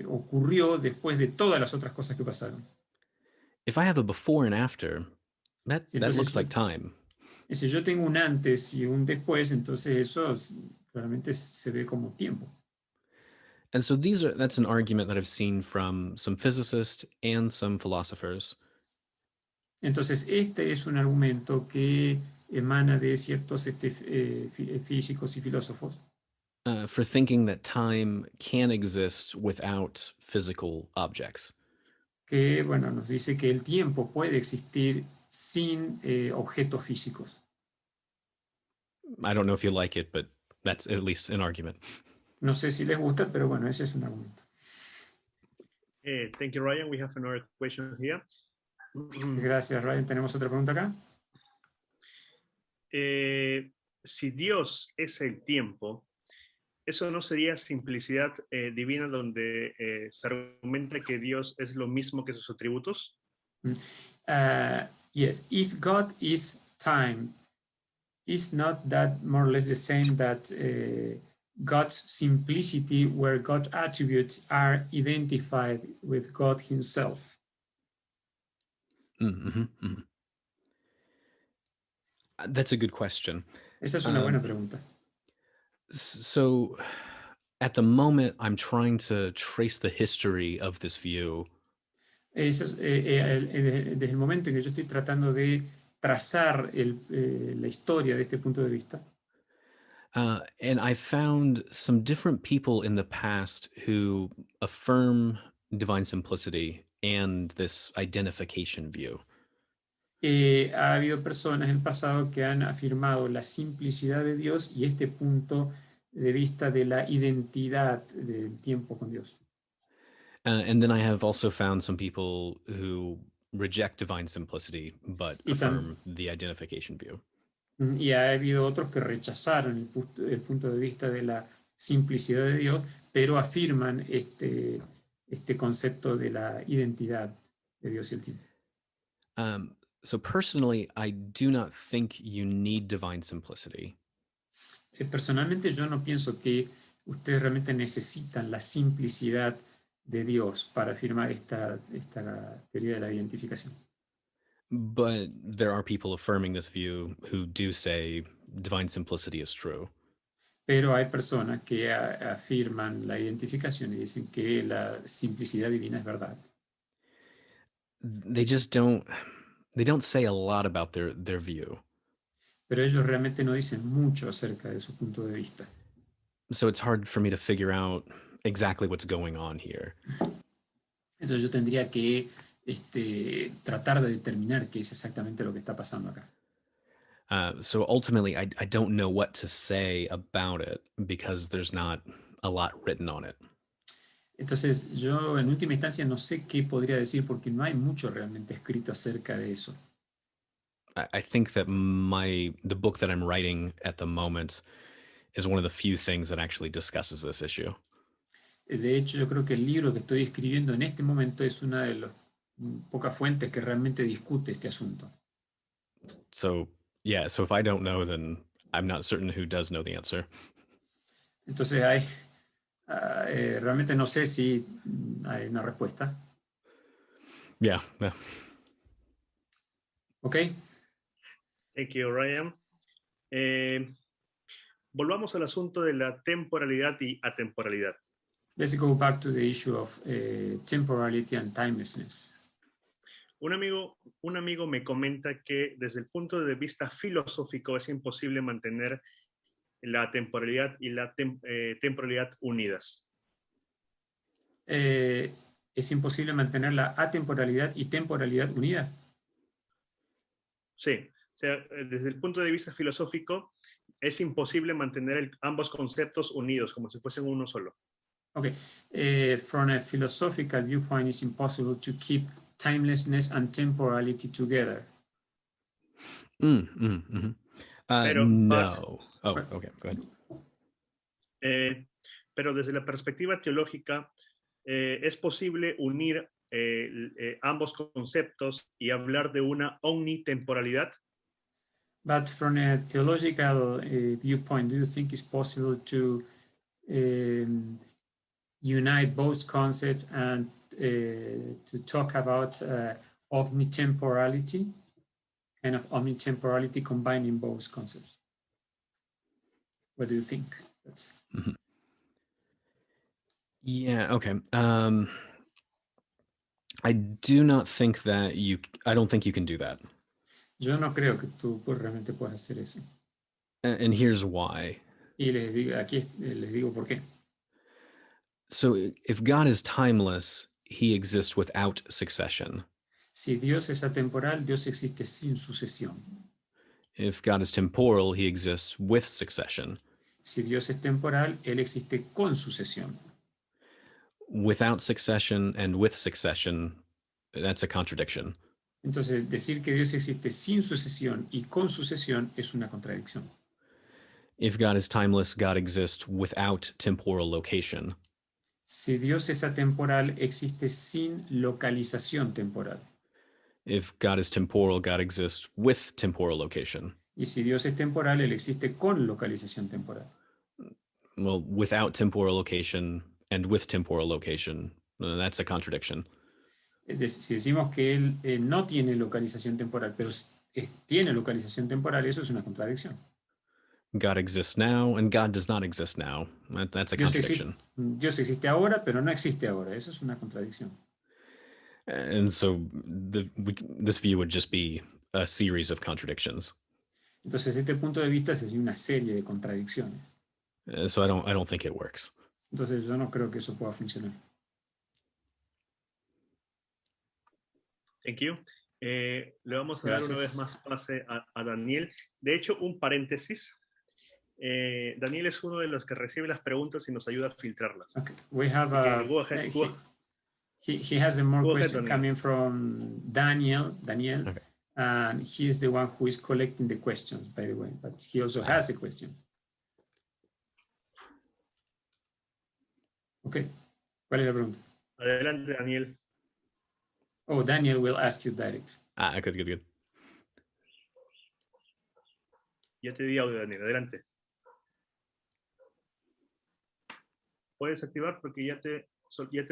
C: ocurrió después de todas las otras cosas que pasaron.
B: If I have a before and after, that
C: Sí,
B: looks like time.
C: si yo tengo un antes y un después, entonces eso claramente se ve como tiempo.
B: And so that's an argument that I've seen from some physicists and some philosophers.
C: Entonces, este es un argumento que emana de ciertos físicos y filósofos
B: For thinking that time can exist without physical objects.
C: que, bueno, nos dice que el tiempo puede existir sin objetos físicos.
B: I don't know if you like it, but that's at least an argument.
C: No sé si les gusta, pero bueno, ese es un argumento.
A: Thank you, Ryan. We have another question here.
C: Gracias, Ryan. ¿Tenemos otra pregunta acá?
A: Si Dios es el tiempo, ¿eso no sería simplicidad divina donde se argumenta que Dios es lo mismo que sus atributos?
C: Yes, if God is time, is not that more or less the same that God's simplicity, where God's attributes are identified with God himself?
B: Mm-hmm, mm-hmm. That's a good question.
C: Esa es una buena pregunta.
B: So at the moment, I'm trying to trace the history of this view.
C: Desde el momento en que yo estoy tratando de trazar la historia de este punto de vista,
B: And I found some different people in the past who affirm divine simplicity and this identification view.
C: ha habido personas en el pasado que han afirmado la simplicidad de Dios y este punto de vista de la identidad del tiempo con Dios.
B: And then I have also found some people who reject divine simplicity but affirm the identification view.
C: Y ha habido otros que rechazaron el punto de vista de la simplicidad de Dios, pero afirman este concepto de la identidad de Dios y el tiempo.
B: So personally, I do not think you need divine simplicity.
C: Personalmente yo no pienso que ustedes realmente necesitan la simplicidad de Dios para afirmar esta teoría de la identificación.
B: But there are people affirming this view who do say divine simplicity is true.
C: Pero hay personas que afirman la identificación y dicen que la simplicidad divina es verdad.
B: They just don't say a lot about their view.
C: Pero ellos realmente no dicen mucho acerca de su punto de vista.
B: So it's hard for me to figure out exactly what's going on here.
C: Entonces yo tendría que tratar de determinar qué es exactamente lo que está pasando acá.
B: So ultimately, I don't know what to say about it because there's not a lot written on it.
C: Entonces yo en última instancia no sé qué podría decir porque no hay mucho realmente escrito acerca de eso.
B: I think that the book that I'm writing at the moment is one of the few things that actually discusses this issue.
C: De hecho, yo creo que el libro que estoy escribiendo en este momento es una de las pocas fuentes que realmente discute este asunto.
B: So if I don't know, then I'm not certain who does know the answer.
C: Entonces realmente no sé si hay una respuesta.
B: Yeah.
C: Ok.
A: Thank you, Ryan. Volvamos al asunto de la temporalidad y atemporalidad.
C: Let's go back to the issue of temporality and timelessness.
A: Un amigo me comenta que desde el punto de vista filosófico es imposible mantener la temporalidad y la temporalidad unidas.
C: ¿Es imposible mantener la atemporalidad y temporalidad unidas?
A: Sí, o sea, desde el punto de vista filosófico es imposible mantener ambos conceptos unidos como si fuesen uno solo.
C: Okay, from a philosophical viewpoint, it's impossible to keep timelessness and temporality together.
A: Pero,
B: no. Okay, go ahead.
A: Pero desde la perspectiva teológica, es posible unir ambos conceptos y hablar de una omnitemporalidad.
C: But from a theological viewpoint, do you think it's possible to unite both concepts and to talk about omnitemporality, kind of omnitemporality combining both concepts. What do you think? That's...
B: Mhm. Yeah, okay. I don't think you can do that.
C: Yo no creo que tú realmente puedas hacer eso.
B: And here's why.
C: Y les digo por qué.
B: So if God is timeless, he exists without succession.
C: Si Dios es atemporal, Dios existe sin sucesión.
B: If God is temporal, he exists with succession.
C: Si Dios es temporal, Él existe con sucesión.
B: Without succession and with succession, that's a contradiction.
C: Entonces, decir que Dios existe sin sucesión y con sucesión es una contradicción.
B: If God is timeless, God exists without temporal location.
C: Si Dios es atemporal, existe sin localización temporal.
B: If God is temporal, God exists with temporal location.
C: Y si Dios es temporal, Él existe con localización temporal.
B: Well, without temporal location and with temporal location, that's a contradiction.
C: Si decimos que Él no tiene localización temporal, pero tiene localización temporal, eso es una contradicción.
B: God exists now and God does not exist now. That's a contradiction.
C: Dios existe ahora, pero no existe ahora. Eso es una contradicción.
B: And so this view would just be a series of contradictions.
C: Entonces, este punto de vista sería una serie de contradicciones.
B: So I don't think it works.
C: Entonces, yo no creo que eso pueda funcionar.
A: Thank you. Le vamos a dar una vez más pase a Daniel. De hecho, un paréntesis. Daniel es uno de los que recibe las preguntas y nos ayuda a filtrarlas.
C: Okay. We have a...
A: Go ahead.
C: He has a more question
A: ahead,
C: coming from Daniel,
B: Okay.
C: and he is the one who is collecting the questions, by the way, but he also has a question. Okay. ¿Cuál es la pregunta?
A: Adelante, Daniel.
C: Oh, Daniel will ask you direct.
B: Good.
A: Ya te di audio, Daniel. Adelante. Puedes activar porque ya te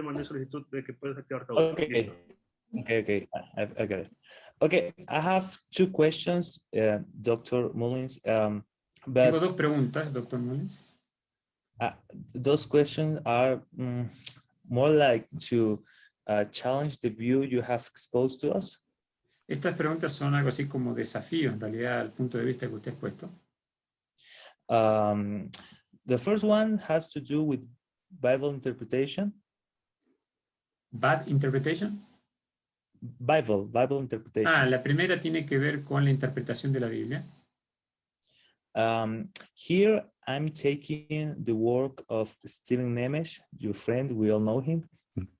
A: mandé solicitud de que puedes activar tu audio.
D: Okay.
A: Listo.
D: Okay. I got it. Okay, I have two questions, Dr. Mullins.
C: Tengo
D: But
C: dos preguntas, Dr. Mullins.
D: those questions are more like to challenge the view you have exposed to us.
C: Estas preguntas son algo así como desafíos, en realidad, al punto de vista que usted ha expuesto.
D: The first one has to do with Bible interpretation.
C: Bad interpretation.
D: Bible interpretation.
C: La primera tiene que ver con la interpretación de la Biblia.
D: Here I'm taking the work of Stephen Nemesh, your friend, we all know him.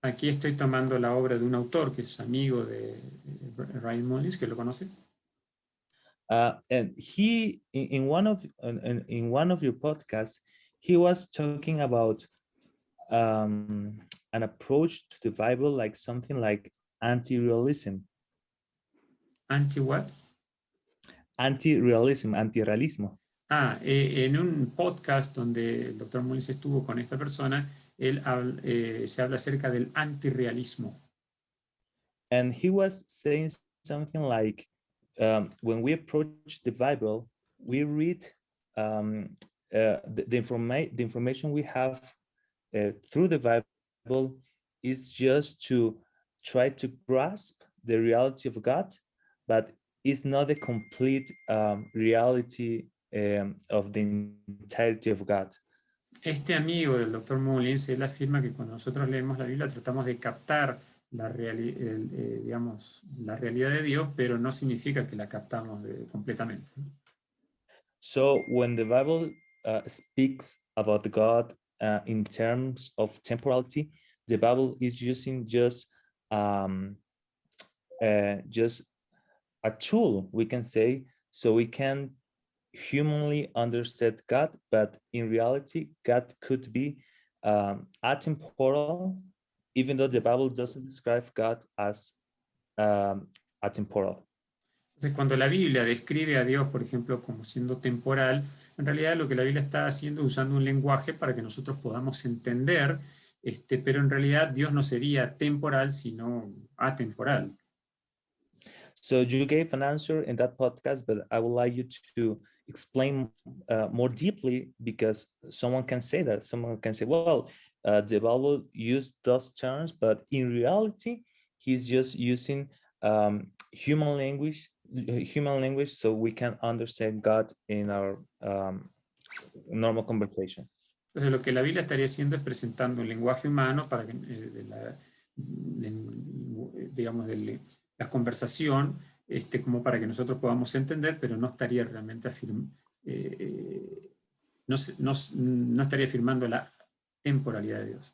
C: Aquí estoy tomando la obra de un autor que es amigo de R Mullins, que lo conoce.
D: And he, in one of your podcasts, he was talking about an approach to the Bible, like something like anti-realism.
C: ¿Anti what?
D: Anti-realismo.
C: En un podcast donde el Dr. Mullins estuvo con esta persona, se habla acerca del antirrealismo.
D: And he was saying something like, when we approach the Bible, we read the information we have through the Bible is just to try to grasp the reality of God, but it's not the complete reality of the entirety of God.
C: Este amigo del Dr. Mullins, él afirma que cuando nosotros leemos la Biblia tratamos de captar la realidad de Dios, pero no significa que la captamos completamente.
D: So when the Bible speaks about God in terms of temporality, the Bible is using just a tool, we can say, so we can humanly understand God, but in reality, God could be atemporal, even though the Bible doesn't describe God as atemporal.
C: Entonces, cuando la Biblia describe a Dios, por ejemplo, como siendo temporal, en realidad lo que la Biblia está haciendo es usando un lenguaje para que nosotros podamos entender pero en realidad Dios no sería temporal, sino atemporal.
D: So you gave an answer in that podcast, but I would like you to explain more deeply, because someone can say that. Someone can say, well, the Bible used those terms, but in reality, he's just using human language, so we can understand God in our normal conversation.
C: Entonces lo que la Biblia estaría haciendo es presentando un lenguaje humano para que, digamos, de la conversación, como para que nosotros podamos entender, pero no estaría realmente no estaría afirmando la temporalidad de Dios.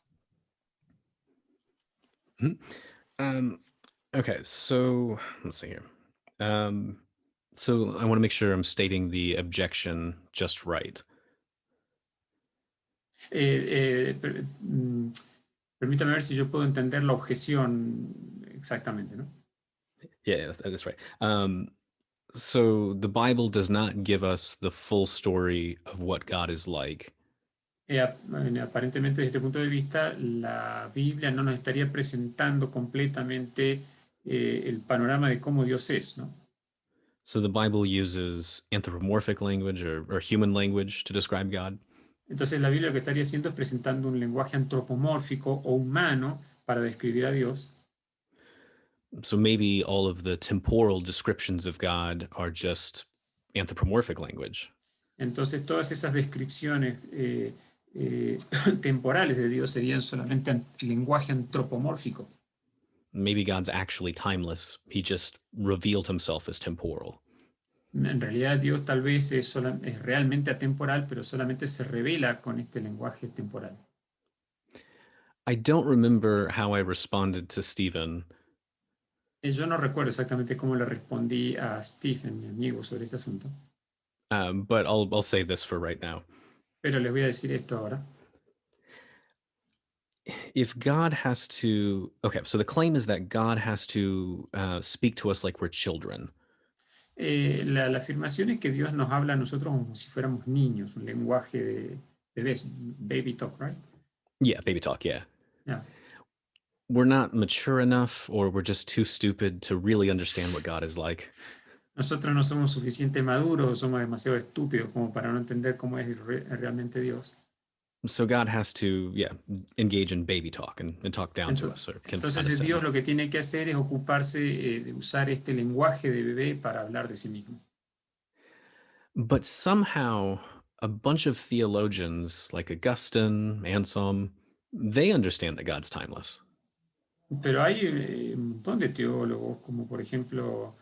B: Okay, so let's see here. So I want to make sure I'm stating the objection just right.
C: Permítame ver si yo puedo entender la objeción exactamente, ¿no?
B: Yeah, that's right. So the Bible does not give us the full story of what God is like.
C: Aparentemente, desde este punto de vista, la Biblia no nos estaría presentando completamente el panorama de cómo Dios es, ¿no?
B: So the Bible uses anthropomorphic language or human language to describe God.
C: Entonces, la Biblia lo que estaría haciendo es presentando un lenguaje antropomórfico o humano para describir a Dios.
B: So maybe all of the temporal descriptions of God are just anthropomorphic language.
C: Entonces, todas esas descripciones temporales de Dios serían solamente el lenguaje antropomórfico.
B: Maybe God's actually timeless. He just revealed himself as temporal.
C: En realidad, Dios tal vez es realmente atemporal, pero solamente se revela con este lenguaje temporal.
B: I don't remember how I responded to Stephen.
C: Yo no recuerdo exactamente cómo le respondí a Stephen, mi amigo, sobre este asunto,
B: But I'll say this for right now.
C: pero les voy a decir esto ahora.
B: If God has to, okay, so the claim is that God has to speak to us like we're children.
C: La afirmación es que Dios nos habla a nosotros como si fuéramos niños, un lenguaje de bebés, baby talk, right?
B: Yeah, baby talk, yeah.
C: Yeah.
B: We're not mature enough, or we're just too stupid to really understand what God is like.
C: Nosotros no somos suficientemente maduros, somos demasiado estúpidos como para no entender cómo es realmente Dios.
B: So God has to, engage in baby talk and talk down to us. Or
C: Entonces Dios lo que tiene que hacer es ocuparse de usar este lenguaje de bebé para hablar de sí mismo.
B: But somehow a bunch of theologians like Augustine, Anselm, they understand that God's timeless.
C: Pero hay un montón de teólogos, como por ejemplo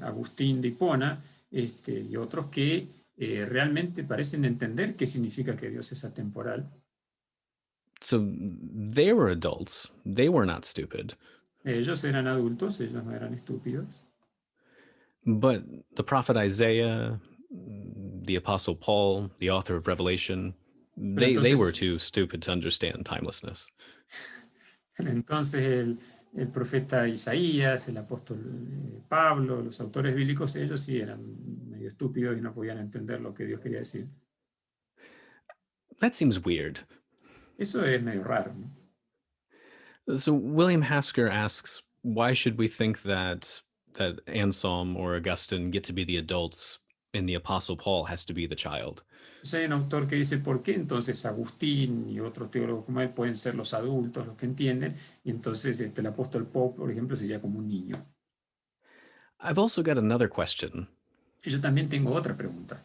C: Agustín de Hipona, y otros que realmente parecen entender qué significa que Dios es atemporal.
B: So they were adults. They were not stupid.
C: Ellos eran adultos, ellos no eran estúpidos.
B: But the prophet Isaiah, the apostle Paul, the author of Revelation, they were too stupid to understand timelessness.
C: Entonces el profeta Isaías, el apóstol Pablo, los autores bíblicos, ellos sí eran medio estúpidos y no podían entender lo que Dios quería decir.
B: That seems weird.
C: Eso es medio raro, ¿no?
B: So William Hasker asks, why should we think that Anselm or Augustine get to be the adults and the apostle Paul has to be the child?
C: Entonces hay un autor que dice, ¿por qué entonces Agustín y otros teólogos como él pueden ser los adultos, los que entienden, y entonces el apóstol Paul, por ejemplo, sería como un niño?
B: I've also got another question.
C: Y yo también tengo otra pregunta.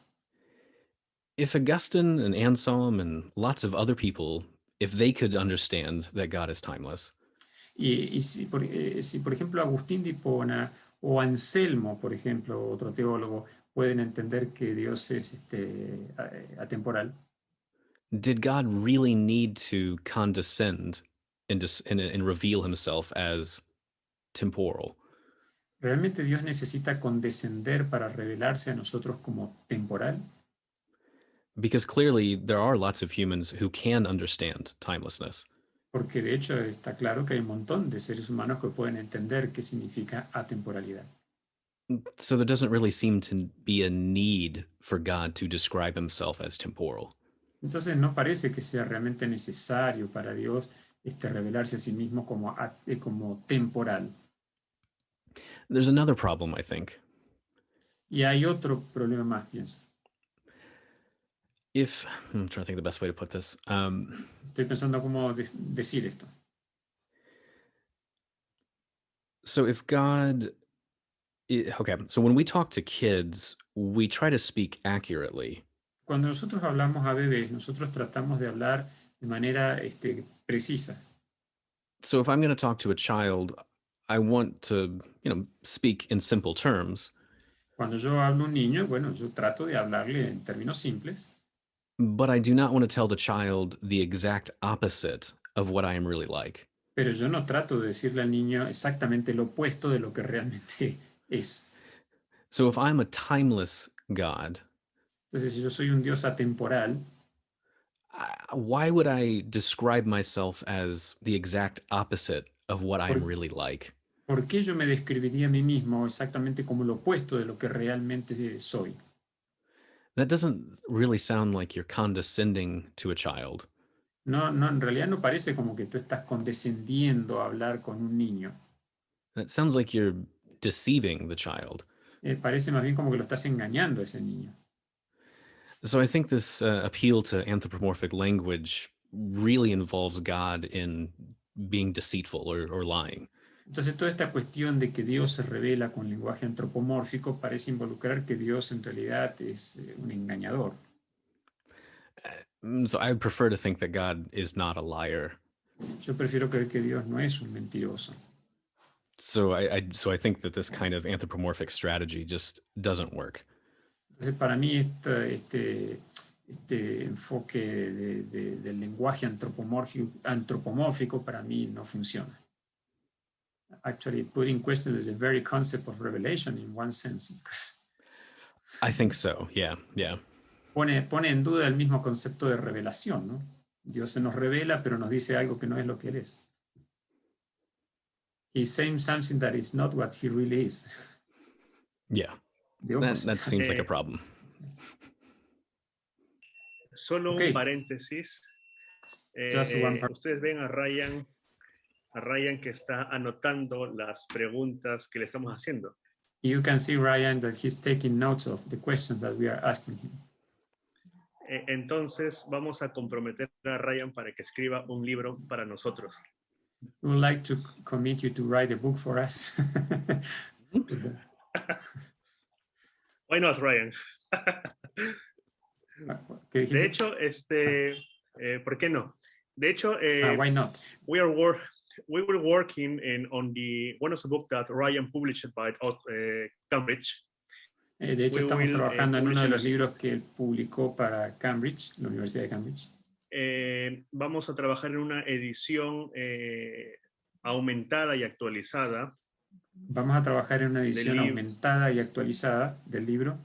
B: If Augustine and Anselm and lots of other people, if they could understand that God is timeless.
C: Y si, por ejemplo, Agustín de Hipona o Anselmo, por ejemplo, otro teólogo, pueden entender que Dios es atemporal.
B: Did God really need to condescend and reveal himself as temporal?
C: ¿Realmente Dios necesita condescender para revelarse a nosotros como temporal?
B: Because clearly there are lots of humans who can understand timelessness.
C: Porque de hecho está claro que hay un montón de seres humanos que pueden entender qué significa atemporalidad.
B: So there doesn't really seem to be a need for God to describe himself as temporal.
C: Entonces no parece que sea realmente necesario para Dios revelarse a sí mismo como temporal.
B: There's another problem, I think.
C: Y hay otro problema más, pienso.
B: I'm trying to think the best way to put this.
C: Estoy pensando cómo decir esto.
B: So if God, okay, so when we talk to kids, we try to speak accurately.
C: Cuando nosotros hablamos a bebés, nosotros tratamos de hablar de manera precisa.
B: So if I'm going to talk to a child, I want to, speak in simple terms.
C: Cuando yo hablo a un niño, bueno, yo trato de hablarle en términos simples,
B: But I do not want to tell the child the exact opposite of what I am really like.
C: pero yo no trato de decirle al niño exactamente lo opuesto de lo que realmente es.
B: So if I'm a timeless God,
C: Entonces, si yo soy un Dios atemporal,
B: why would I describe myself as the exact opposite of what I'm
C: ¿por,
B: really like?
C: ¿por qué yo me describiría a mí mismo exactamente como lo opuesto de lo que realmente soy?
B: That doesn't really sound like you're condescending to a child.
C: No, no, en realidad no parece como que tú estás condescendiendo a hablar con un niño.
B: That sounds like you're deceiving the child.
C: Parece más bien como que lo estás engañando a ese niño.
B: So I think this appeal to anthropomorphic language really involves God in being deceitful or lying.
C: Entonces, toda esta cuestión de que Dios se revela con lenguaje antropomórfico parece involucrar que Dios en realidad es un engañador.
B: So I prefer to think that God is not a liar.
C: Yo prefiero creer que Dios no es un mentiroso.
B: So I think that this kind of anthropomorphic strategy just doesn't work.
C: Entonces, para mí, este enfoque del lenguaje antropomórfico para mí no funciona. Actually, putting question is the very concept of revelation in one sense.
B: I think so. Yeah.
C: Pone en duda el mismo concepto de revelación, ¿no? Dios se nos revela, pero nos dice algo que no es lo que Él es. He's saying something that is not what He really is.
B: Yeah.
C: The opposite.
B: That seems like a problem.
A: Solo
C: Okay.
A: un paréntesis.
C: Just one
A: ustedes ven a Ryan que está anotando las preguntas que le estamos haciendo.
C: You can see, Ryan, that he's taking notes of the questions that we are asking him.
A: Entonces vamos a comprometer a Ryan para que escriba un libro para nosotros.
C: We would like to commit you to write a book for us.
A: Why not, Ryan? De hecho, ¿por qué no? De hecho,
C: why not?
A: we were working on one of the books that Ryan published by Cambridge.
C: De hecho, estamos trabajando en uno de los libros que él publicó para Cambridge, la Universidad de Cambridge.
A: Vamos a trabajar en una edición aumentada y actualizada.
C: Vamos a trabajar en una edición aumentada y actualizada del libro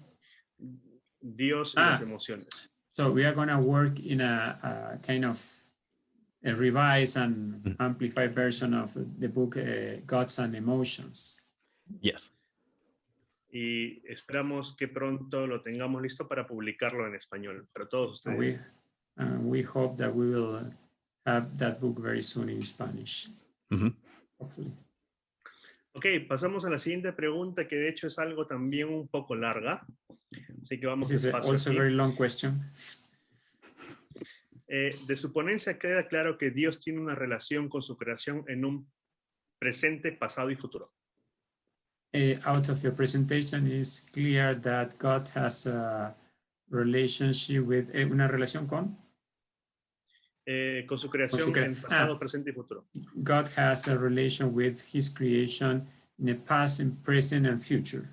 A: Dios y las emociones.
C: So we are going to work in a kind of a revised and amplified version of the book Gods and Emotions.
B: Yes.
A: Y esperamos que pronto lo tengamos listo para publicarlo en español para todos ustedes.
C: We hope that we will have that book very soon in Spanish. Hopefully.
A: Ok, pasamos a la siguiente pregunta, que de hecho es algo también un poco larga. Así que vamos despacio.
C: This is also a very long question.
A: De su ponencia queda claro que Dios tiene una relación con su creación en un presente, pasado y futuro.
C: Out of your presentation is clear that God has a relationship with una relación con
A: su creación en pasado, presente y futuro.
C: God has a relation with his creation in the past, in present and future.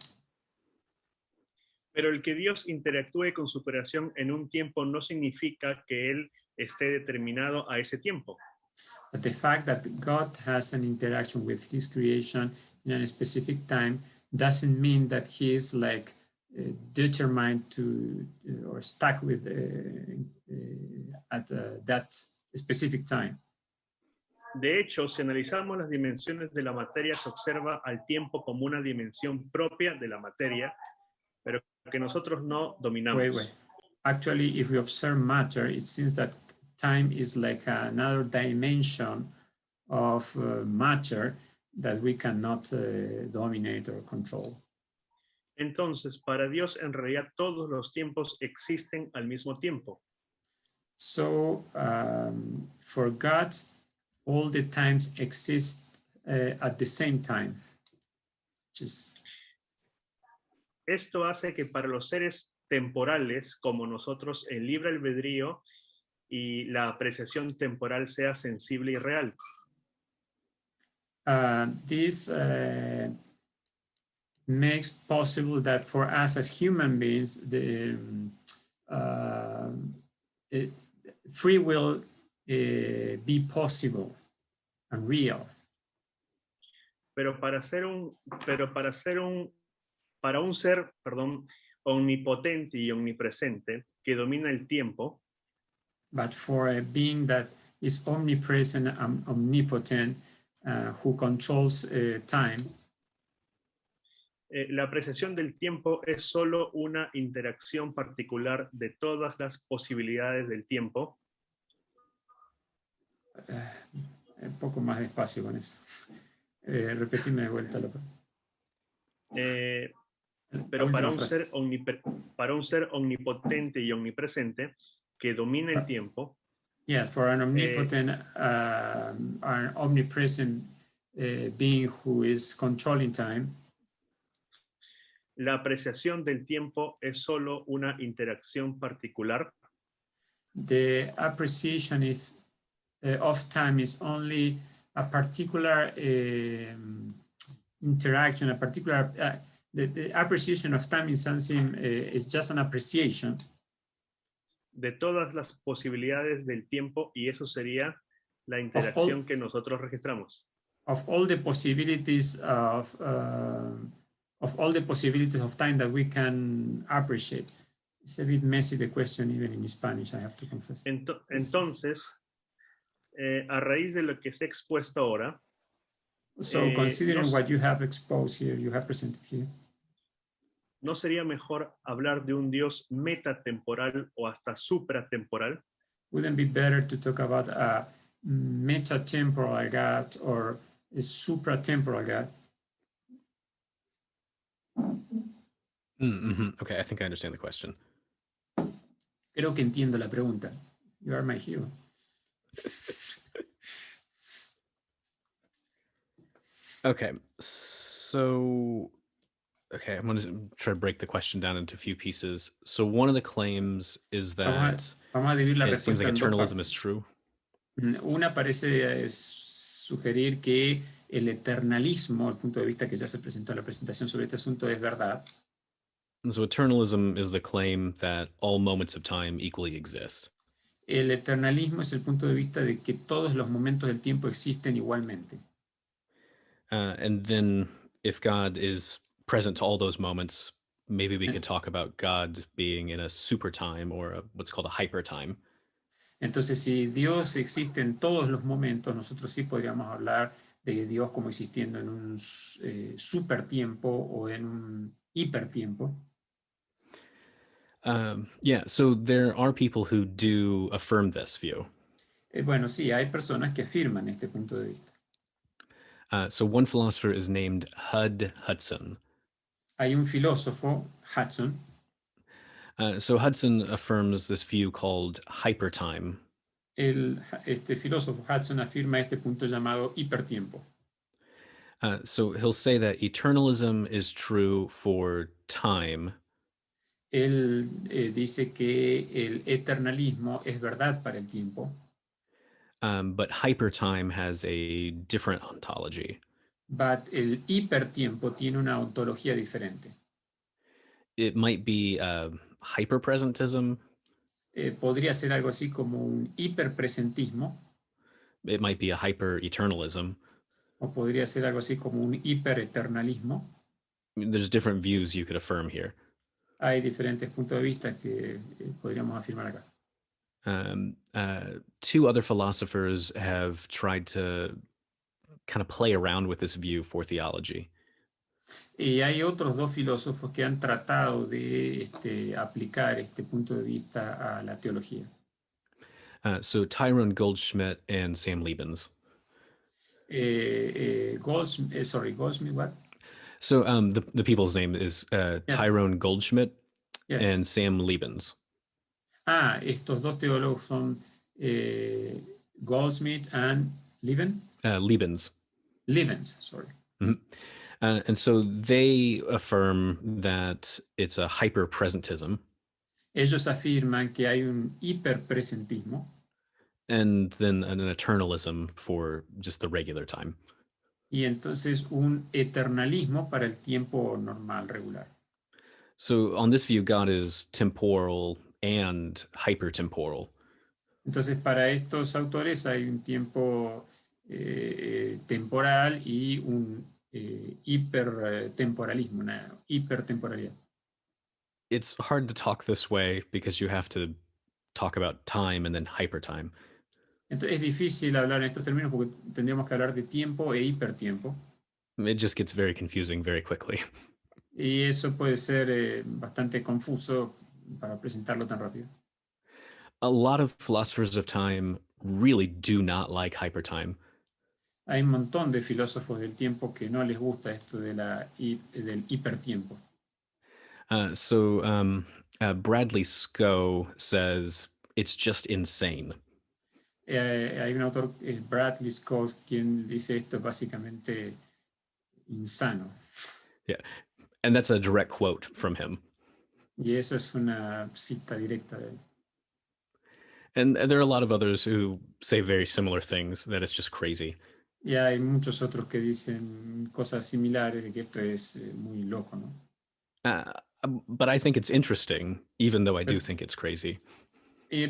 A: Pero el que Dios interactúe con su creación en un tiempo no significa que él esté determinado a ese tiempo.
C: But the fact that God has an interaction with his creation in a specific time doesn't mean that he is like determined to or stuck with at that specific time.
A: De hecho, si analizamos las dimensiones de la materia, se observa al tiempo como una dimensión propia de la materia, pero que nosotros no dominamos.
C: Actually, if we observe matter, it seems that time is like another dimension of matter that we cannot dominate or control.
A: Entonces, para Dios en realidad todos los tiempos existen al mismo tiempo.
C: So for God, all the times exist at the same time.
A: Esto hace que para los seres temporales, como nosotros, el libre albedrío y la apreciación temporal sea sensible y real.
C: This makes possible that for us as human beings, the free will be possible and real.
A: Pero para un ser, omnipotente y omnipresente que domina el tiempo,
C: but for a being that is omnipresent and omnipotent, who controls time,
A: la apreciación del tiempo es solo una interacción particular de todas las posibilidades del tiempo.
C: Un poco más despacio con eso. Repetime de vuelta.
A: Pero para un ser omnipotente y omnipresente que domina el tiempo.
C: Yeah, for an omnipotent, an omnipresent being who is controlling time.
A: La apreciación del tiempo es solo una interacción particular.
C: The appreciation of time is only a particular interaction, a particular, the appreciation of time is something, is just an appreciation.
A: De todas las posibilidades del tiempo, y eso sería la interacción que nosotros registramos.
C: Of all the possibilities of all the possibilities of time that we can appreciate. It's a bit messy, the question, even in Spanish, I have to confess.
A: Entonces, a raíz de lo que se ha expuesto ahora,
C: so considering what you have exposed here, you have presented here,
A: ¿no sería mejor hablar de un Dios metatemporal o hasta supratemporal?
C: Wouldn't it be better to talk about a metatemporal God or a supratemporal God?
B: Okay, I think I understand the question.
C: Creo que entiendo la pregunta. You are my hero.
B: Okay, so I'm going to try to break the question down into a few pieces. So one of the claims is that it seems like eternalism is true.
C: Una parece sugerir que el eternalismo, el punto de vista que ya se presentó en la presentación sobre este asunto, es verdad.
B: And so eternalism is the claim that all moments of time equally exist.
C: El eternalismo es el punto de vista de que todos los momentos del tiempo existen igualmente.
B: And then if God is present to all those moments, maybe we could talk about God being in a super time or what's called a hyper time.
C: Entonces, si Dios existe en todos los momentos, nosotros sí podríamos hablar de Dios como existiendo en un super tiempo o en un hipertiempo.
B: Yeah, so there are people who do affirm this view.
C: Bueno, sí, hay personas que afirman este punto de vista.
B: So one philosopher is named Hudson.
C: Hay un filósofo, Hudson.
B: So Hudson affirms this view called hypertime.
C: Este filósofo Hudson afirma este punto llamado hipertiempo.
B: So he'll say that eternalism is true for time.
C: Él dice que el eternalismo es verdad para el tiempo.
B: But hypertime has a different ontology.
C: But el hipertiempo tiene una ontología diferente.
B: It might be hyperpresentism.
C: Podría ser algo así como un hiperpresentismo.
B: It might be a hyper-eternalism.
C: O podría ser algo así como un hipereternalismo.
B: I mean, there's different views you could affirm here.
C: Hay diferentes puntos de vista que podríamos afirmar acá.
B: Two other philosophers have tried to kind of play around with this view for theology.
C: Y hay otros dos filósofos que han tratado de aplicar este punto de vista a la teología.
B: So Tyrone Goldschmidt and Sam Liebens.
C: Goldsmith, what?
B: So the people's name is
C: Yeah.
B: Tyrone Goldschmidt
C: Yes.
B: and Sam Liebens.
C: Estos dos teólogos son Goldsmith and
B: Liebens.
C: Liebens, sorry.
B: Mhm. And so they affirm that it's a hyper-presentism.
C: Ellos afirman que hay un hiperpresentismo
B: And then an eternalism for just the regular time.
C: y entonces un eternalismo para el tiempo normal, regular.
B: So on this view, God is temporal and hypertemporal.
C: Entonces, para estos autores hay un tiempo temporal y un hipertemporalismo, una hipertemporalidad.
B: It's hard to talk this way because you have to talk about time and then hypertime.
C: Entonces, es difícil hablar en estos términos porque tendríamos que hablar de tiempo e hipertiempo.
B: It just gets very confusing very quickly.
C: Y eso puede ser bastante confuso para presentarlo tan rápido.
B: A lot of philosophers of time really do not like hypertime.
C: Hay un montón de filósofos del tiempo que no les gusta esto de del hipertiempo.
B: Bradley Scow says it's just insane.
C: Hay un autor, Bradley Scott, quien dice esto básicamente insano.
B: Yeah, and that's a direct quote from him.
C: Y eso es una cita directa de él.
B: And there are a lot of others who say very similar things, that it's just crazy.
C: Y hay muchos otros que dicen cosas similares de que esto es muy loco, ¿no?
B: But I think it's interesting, even though I do think it's crazy.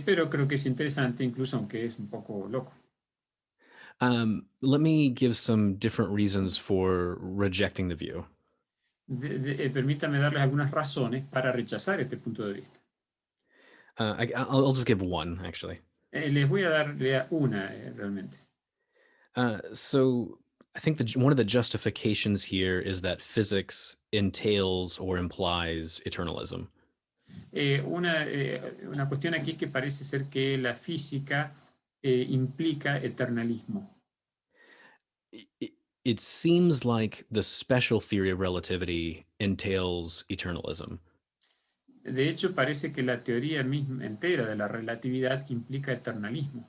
C: Pero creo que es interesante, incluso aunque es un poco loco.
B: Let me give some different reasons for rejecting the view.
C: Permítame darles algunas razones para rechazar este punto de vista.
B: I'll just give one, actually.
C: Les voy a darle una realmente.
B: So I think one of the justifications here is that physics entails or implies eternalism.
C: Una cuestión aquí es que parece ser que la física implica eternalismo.
B: It seems like the special theory of relativity entails eternalism.
C: De hecho, parece que la teoría misma entera de la relatividad implica eternalismo.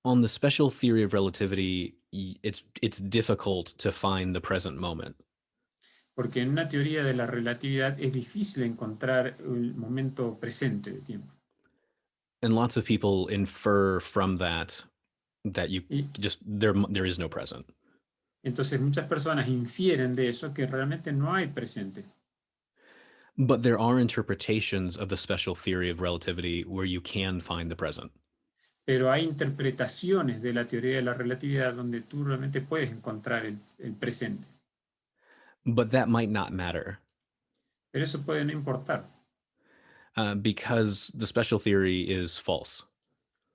B: On the special theory of relativity, it's difficult to find the present moment.
C: Porque en una teoría de la relatividad es difícil encontrar el momento presente de tiempo.
B: And lots of people infer from that you just there is no present.
C: Entonces muchas personas infieren de eso que realmente no hay presente.
B: But there are interpretations of the special theory of relativity where you can find the present.
C: Pero hay interpretaciones de la teoría de la relatividad donde tú realmente puedes encontrar el presente.
B: But that might not matter.
C: Pero eso puede no importar.
B: Because the special theory is false.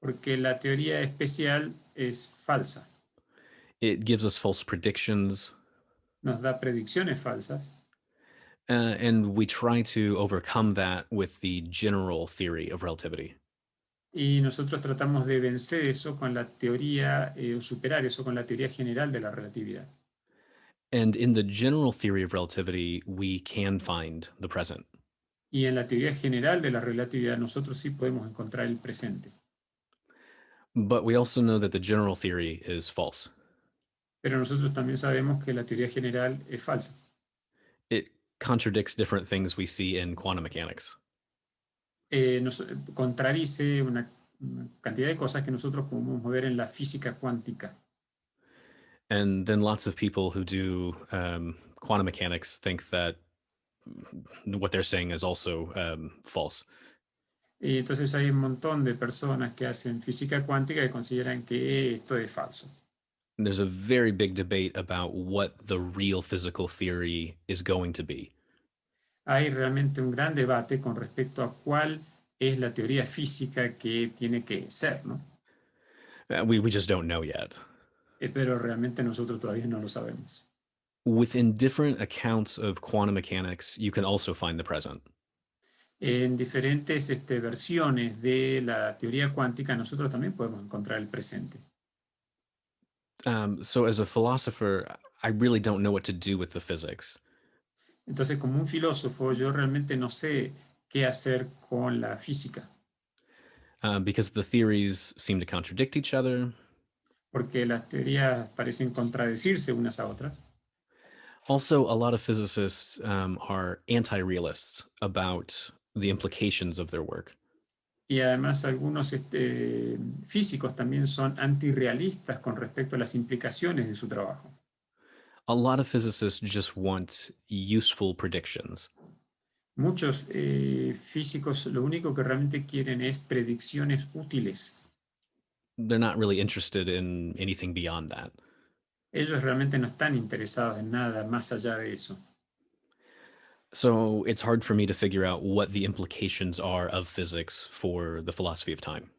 C: Porque la teoría especial es falsa.
B: It gives us false predictions.
C: Nos da predicciones falsas.
B: And we try to overcome that with the general theory of relativity.
C: Y nosotros tratamos de vencer eso con la teoría, o superar eso con la teoría general de la relatividad.
B: And in the general theory of relativity, we can find the present.
C: Y en la teoría general de la relatividad nosotros sí podemos encontrar el presente.
B: But we also know that the general theory is false.
C: Pero nosotros también sabemos que la teoría general es falsa.
B: It contradicts different things we see in quantum mechanics.
C: Nos contradice una cantidad de cosas que nosotros podemos ver en la física cuántica.
B: And then lots of people who do quantum mechanics think that what they're saying is also false.
C: Y entonces hay un montón de personas que hacen física cuántica y consideran que esto es falso.
B: And there's a very big debate about what the real physical theory is going to be.
C: Hay realmente un gran debate con respecto a cuál es la teoría física que tiene que ser, ¿no?
B: We just don't know yet.
C: Pero realmente nosotros todavía no lo sabemos.
B: Within different accounts of quantum mechanics, you can also find the present.
C: En diferentes versiones de la teoría cuántica, nosotros también podemos encontrar el presente.
B: So as a philosopher, I really don't know what to do with the physics.
C: Entonces, como un filósofo, yo realmente no sé qué hacer con la física,
B: Because the theories seem to contradict each other.
C: porque las teorías parecen contradecirse unas a otras.
B: Also, a lot of physicists are anti-realists about the implications of their work.
C: Y además algunos físicos también son antirrealistas con respecto a las implicaciones de su trabajo.
B: A lot of physicists just want useful predictions.
C: Muchos físicos lo único que realmente quieren es predicciones útiles.
B: They're not really interested in anything beyond that.
C: Ellos realmente no están interesados en nada más allá de eso.
B: So it's hard for me to figure out what the implications are of physics for the philosophy of time.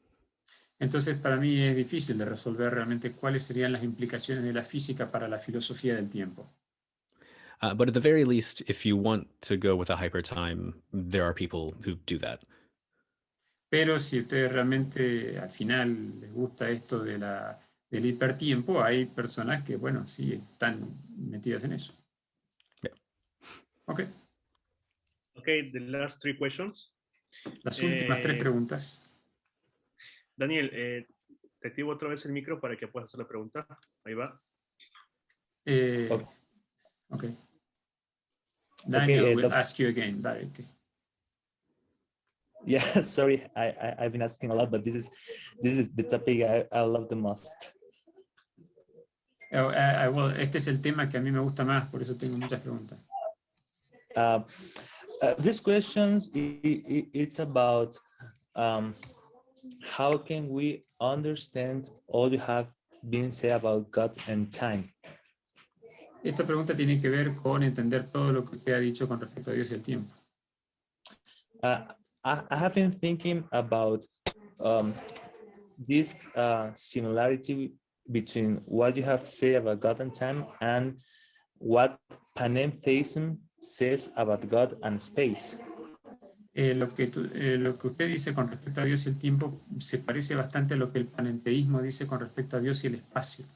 C: Entonces, para mí es difícil de resolver realmente cuáles serían las implicaciones de la física para la filosofía del tiempo.
B: But at the very least, if you want to go with a hypertime, there are people who do that.
C: Pero si a ustedes realmente al final les gusta esto de del hipertiempo, hay personas que, bueno, sí están metidas en eso.
B: Yeah.
C: Ok.
A: Okay, the last three questions.
C: Las últimas tres preguntas.
A: Daniel, te activo otra vez el micro para que puedas hacer la pregunta. Ahí va.
C: Okay. Daniel
E: Okay,
C: will ask you again directly.
E: Yeah, sorry, I've been asking a lot, but this is the topic I love the most.
C: Well, este es el tema que a mí me gusta más, por eso tengo muchas preguntas.
E: This question it's about how can we understand all you have been said about God and time?
C: Esta pregunta tiene que ver con entender todo lo que usted ha dicho con respecto a Dios y el tiempo.
E: I have been thinking about this similarity between what you have said about God and time and what panentheism says about God and space.
C: Lo que usted dice con respecto a Dios y el tiempo se parece bastante a lo que el panenteísmo dice con respecto a Dios y el espacio.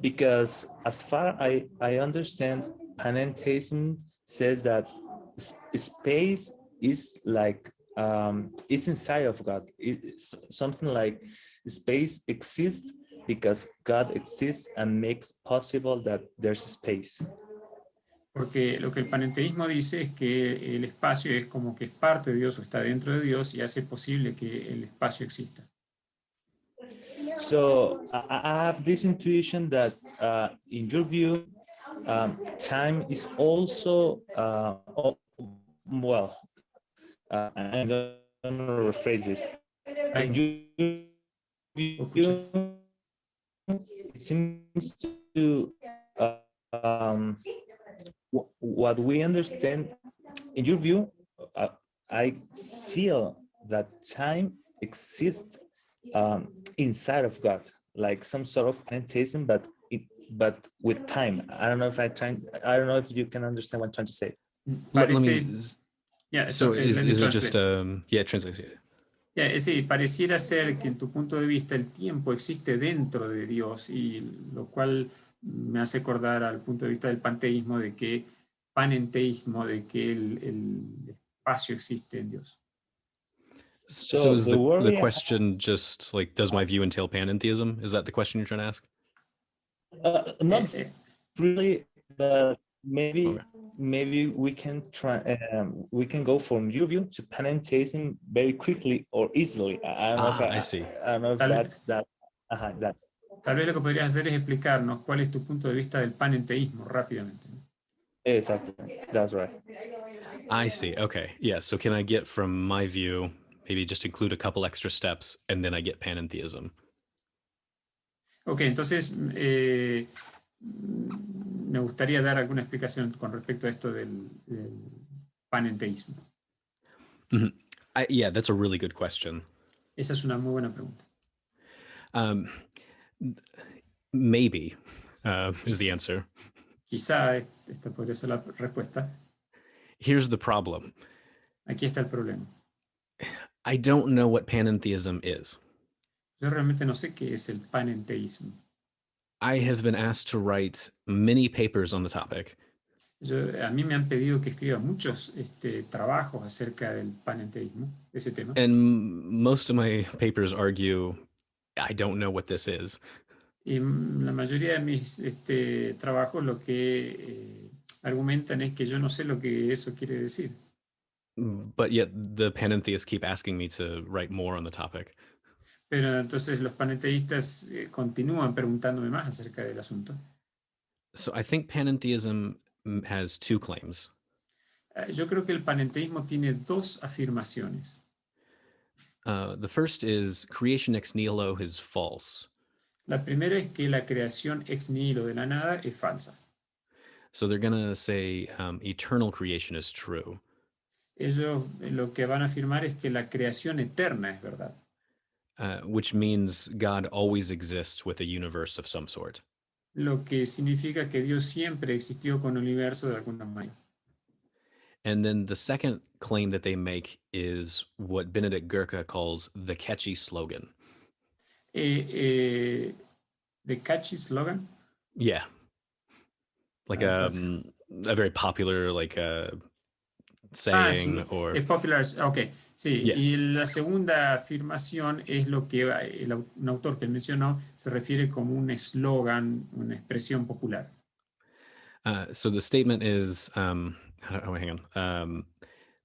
E: Because as far I understand, panentheism says that space is like it's inside of God. It's something like space exists because God exists and makes possible that there's space.
C: Porque lo que el panenteísmo dice es que el espacio es como que es parte de Dios o está dentro de Dios y hace posible que el espacio exista.
E: So I have this intuition that in your view, time is also, well, I'm going to rephrase this. In your view, it seems to, what we understand, in your view, I feel that time exists inside of God, like some sort of panentheism, but with time. I don't know if you can understand what I'm trying to say.
B: Let me.
C: Yeah,
B: so is it
C: translate.
B: just yeah, translate.
C: Yeah, sí, pareciera ser que en tu punto de vista el tiempo existe dentro de Dios, y lo cual me hace acordar al punto de vista del panteísmo, de que panenteísmo, de que el espacio existe en Dios.
B: So is the question just like, does my view entail panentheism? Is that the question you're trying to ask?
E: Not really, but maybe we can try. We can go from your view to panentheism very quickly or easily. I don't know if
B: I see.
E: I don't know if that's that. That.
C: Tal vez lo que podrías hacer es explicarnos cuál es tu punto de vista del panenteísmo rápidamente.
E: Exactly, that's right.
B: I see. Okay, yeah. So can I get from my view, maybe just include a couple extra steps, and then I get panentheism?
C: Ok, entonces me gustaría dar alguna explicación con respecto a esto del panenteísmo.
B: Mm-hmm. Yeah, that's a really good question.
C: Esa es una muy buena pregunta.
B: Maybe is the answer.
C: Quizá esta podría ser la respuesta.
B: Here's the problem.
C: Aquí está el problema.
B: I don't know what panentheism is.
C: Yo realmente no sé qué es el panenteísmo.
B: I have been asked to write many papers on the topic,
C: A mí me han pedido que escriba muchos trabajos acerca del panenteísmo, ese tema.
B: and most of my papers argue I don't know what this is.
C: Y la mayoría de mis trabajos lo que argumentan es que yo no sé lo que eso quiere decir.
B: But yet the panentheists keep asking me to write more on the topic.
C: Pero entonces los panenteístas continúan preguntándome más acerca del asunto.
B: So I think panentheism has two claims.
C: Yo creo que el panenteísmo tiene dos afirmaciones.
B: The first is creation ex nihilo is false.
C: La primera es que la creación ex nihilo de la nada es falsa.
B: So they're going to say eternal creation is true.
C: Ellos lo que van a afirmar es que la creación eterna es verdad.
B: Which means God always exists with a universe of some sort.
C: Lo que significa que Dios siempre existió con el universo de alguna manera.
B: And then the second claim that they make is what Benedict Gurke calls the catchy slogan.
C: The catchy slogan.
B: Yeah. Like a very popular saying or...
C: Popular, ok, sí.
B: Yeah.
C: Y la segunda afirmación es lo que un autor que él mencionó se refiere como un eslogan, una expresión popular.
B: So the statement is, hang on.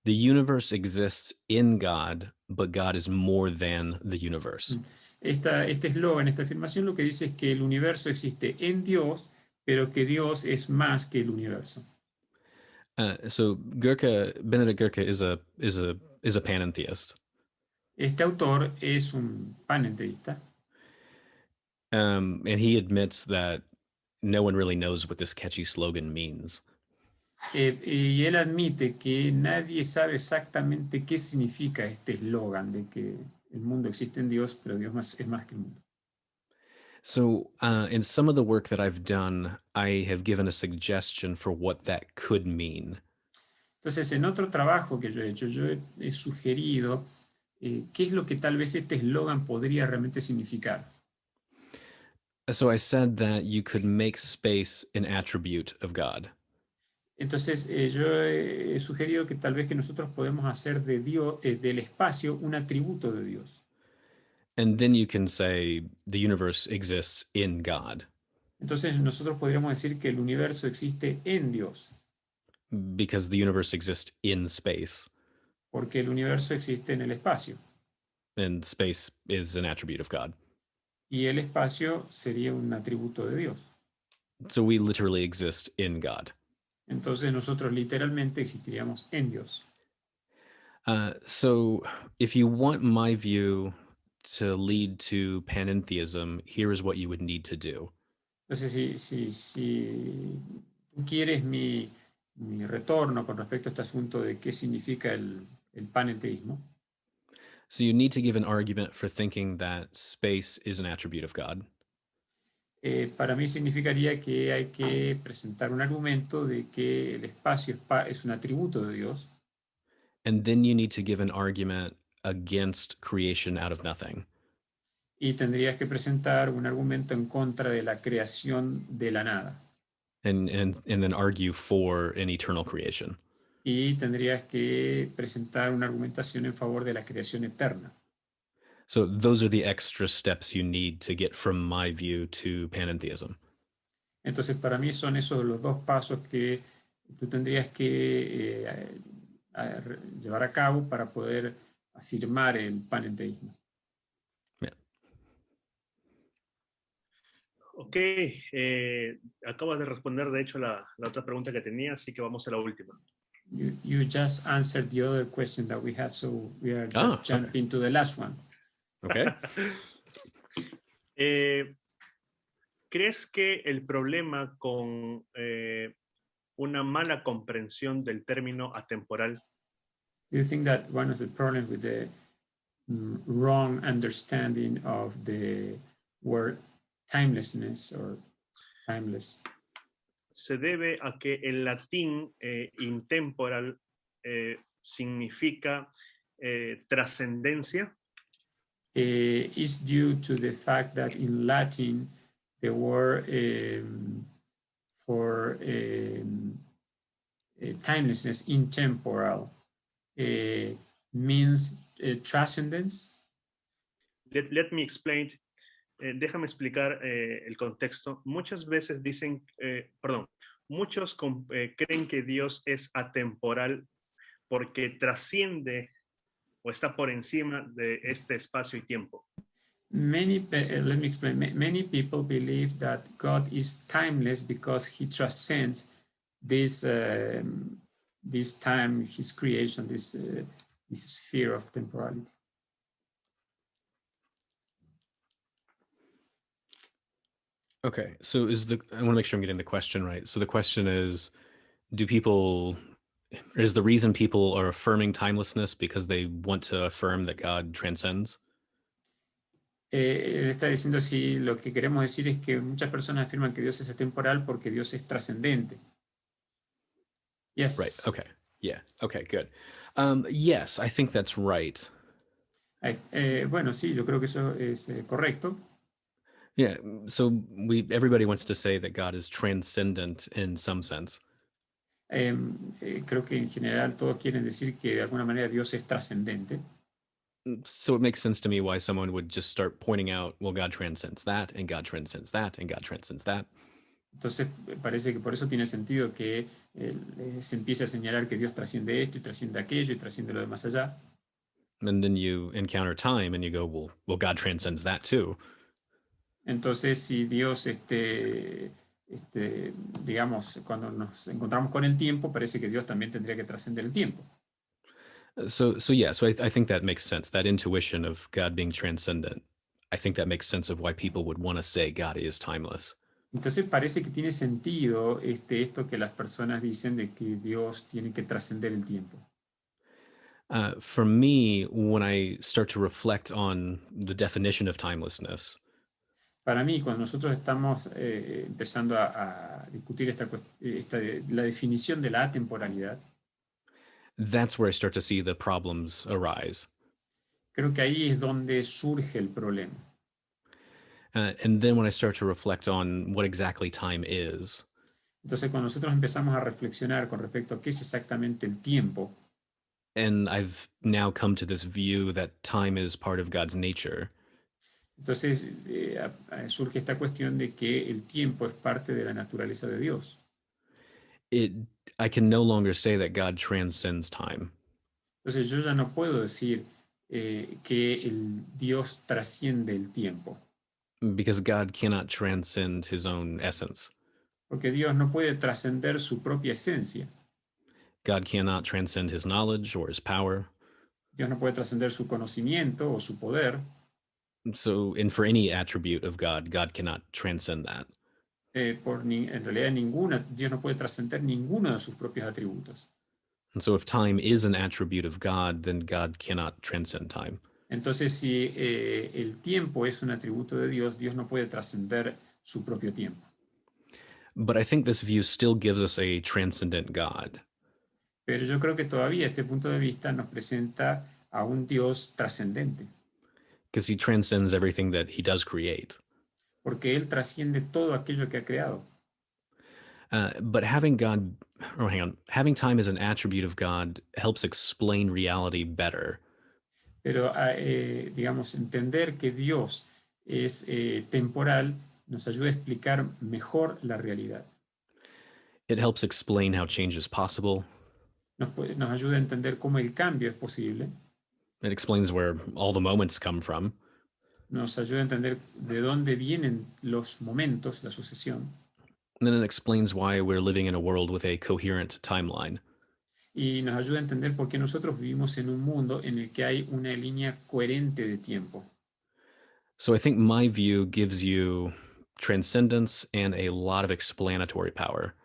B: The universe exists in God, but God is more than the universe.
C: Este eslogan, esta afirmación, lo que dice es que el universo existe en Dios, pero que Dios es más que el universo.
B: So Benedict Gurke is a panentheist.
C: Este autor es un panenteísta.
B: And he admits that no one really knows what this catchy slogan means.
C: Y él admite que nadie sabe exactamente qué significa este eslogan de que el mundo existe en Dios, pero Dios es más que el mundo.
B: So in some of the work that I've done, I have given a suggestion for what that could mean.
C: Entonces, en otro trabajo que yo he hecho, yo he sugerido qué es lo que tal vez este eslogan podría realmente significar.
B: So I said that you could make space an attribute of God.
C: Entonces, yo he sugerido que tal vez que nosotros podemos hacer de Dios, del espacio un atributo de Dios.
B: And then you can say the universe exists in God.
C: Entonces, nosotros podríamos decir que el universo existe en Dios.
B: Because the universe exists in space.
C: Porque el universo existe en el espacio.
B: And space is an attribute of God.
C: Y el espacio sería un atributo de Dios.
B: So we literally exist in God.
C: Entonces nosotros literalmente existiríamos en Dios.
B: So if you want my view to lead to panentheism, here is what you would need to do.
C: Entonces, si tú quieres mi retorno con respecto a este asunto de qué significa el panenteísmo,
B: So you need to give an argument for thinking that space is an attribute of God.
C: Para mí significaría que hay que presentar un argumento de que el espacio es un atributo de Dios.
B: And then you need to give an argument against creation out of nothing.
C: Y tendrías que presentar un argumento en contra de la creación de la nada.
B: And then argue for an eternal creation.
C: Y tendrías que presentar una argumentación en favor de la creación eterna.
B: So those are the extra steps you need to get from my view to panentheism.
C: Entonces, para mí son esos los dos pasos que tú tendrías que llevar a cabo para poder afirmar el panenteísmo.
B: Yeah.
A: Ok, acabas de responder de hecho la otra pregunta que tenía, así que vamos a la última.
C: You just answered the other question that we had, so we are just jumping to the last one.
B: Okay.
A: ¿Crees que el problema con una mala comprensión del término atemporal?
C: Do you think that one of the problems with the wrong understanding of the word timelessness or timeless?
A: se debe a que el latín intemporal significa trascendencia.
C: Is due to the fact that in Latin the word for timelessness, intemporal, means transcendence.
A: Let me explain. Déjame explicar el contexto. Muchas veces dicen, muchos creen que Dios es atemporal porque trasciende o está por encima de este espacio y tiempo.
C: Let me explain. Many people believe that God is timeless because he transcends this time, his creation, this sphere of temporality.
B: Okay, so I want to make sure I'm getting the question right. So the question is, is the reason people are affirming timelessness because they want to affirm that God transcends?
C: Él está diciendo si lo que queremos decir es que muchas personas afirman que Dios es atemporal porque Dios es trascendente. Yes.
B: Right, okay, yeah, okay, good. Yes, I think that's right.
C: Bueno, sí, yo creo que eso es correcto.
B: Yeah, so everybody wants to say that God is transcendent in some sense.
C: Creo que en general todos quieren decir que de alguna manera Dios es trascendente.
B: So it makes sense to me why someone would just start pointing out, well, God transcends that, and God transcends that, and God transcends that.
C: Entonces parece que por eso tiene sentido que se empiece a señalar que Dios trasciende esto y trasciende aquello y trasciende lo de más allá.
B: And then you encounter time and you go, well, God transcends that too.
C: Entonces, si Dios, digamos, cuando nos encontramos con el tiempo, parece que Dios también tendría que trascender el tiempo.
B: So I think that makes sense. That intuition of God being transcendent, I think that makes sense of why people would want to say God is timeless.
C: Entonces parece que tiene sentido esto que las personas dicen de que Dios tiene que trascender el tiempo.
B: For me, when I start to reflect on the definition of timelessness,
C: Para mí, cuando nosotros estamos empezando a discutir la definición de la atemporalidad,
B: that's where I start to see the problems arise.
C: creo que ahí es donde surge el problema.
B: And then when I start to reflect on what exactly time is,
C: Entonces, cuando nosotros empezamos a reflexionar con respecto a qué es exactamente el tiempo,
B: and I've now come to this view that time is part of God's nature,
C: entonces surge esta cuestión de que el tiempo es parte de la naturaleza de Dios.
B: I can no longer say that God transcends time.
C: Entonces, yo ya no puedo decir que el Dios trasciende el tiempo.
B: Because God cannot transcend his own essence.
C: Porque Dios no puede trascender su propia esencia.
B: God cannot transcend his knowledge or his power.
C: Dios no puede trascender su conocimiento o su poder.
B: So, and for any attribute of God, God cannot transcend that.
C: En realidad Dios no puede trascender ninguno de sus propios atributos.
B: And so if time is an attribute of God, then God cannot transcend time.
C: Entonces, si el tiempo es un atributo de Dios, Dios no puede trascender su propio tiempo.
B: But I think this view still gives us a transcendent God.
C: Pero yo creo que todavía este punto de vista nos presenta a un Dios trascendente.
B: Because he transcends everything that he does create.
C: Porque Él trasciende todo aquello que ha creado.
B: But having time as an attribute of God helps explain reality better.
C: Pero, digamos, entender que Dios es temporal nos ayuda a explicar mejor la realidad.
B: It helps explain how change is possible.
C: Nos ayuda a entender cómo el cambio es posible.
B: It explains where all the moments come from.
C: Nos ayuda a entender de dónde vienen los momentos, la sucesión.
B: And then it explains why we're living in a world with a coherent timeline.
C: Y nos ayuda a entender por qué nosotros vivimos en un mundo en el que hay una línea coherente de tiempo.
B: So I think my view gives you transcendence and a lot of explanatory power.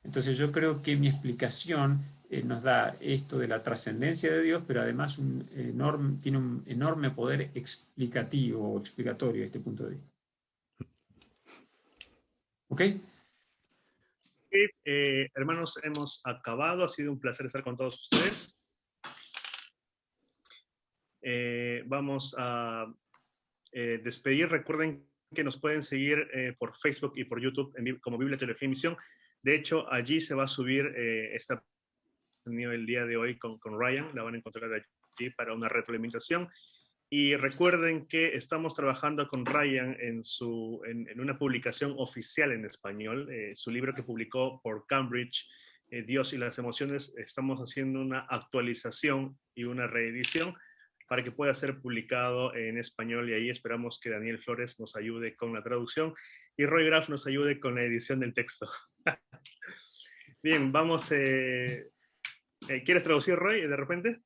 C: Entonces yo creo que mi explicación nos da esto de la trascendencia de Dios, pero además tiene un enorme poder explicativo o explicatorio de este punto de vista. ¿Ok?
A: Hermanos, hemos acabado. Ha sido un placer estar con todos ustedes. Vamos a despedir. Recuerden que nos pueden seguir por Facebook y por YouTube como Biblia, Teología y Misión. De hecho, allí se va a subir esta reunión el día de hoy con Ryan. La van a encontrar allí para una retroalimentación. Y recuerden que estamos trabajando con Ryan en una publicación oficial en español. Su libro que publicó por Cambridge, Dios y las emociones, estamos haciendo una actualización y una reedición para que pueda ser publicado en español, y ahí esperamos que Daniel Flores nos ayude con la traducción y Roy Graf nos ayude con la edición del texto. Bien, vamos. ¿Quieres traducir, Roy, de repente?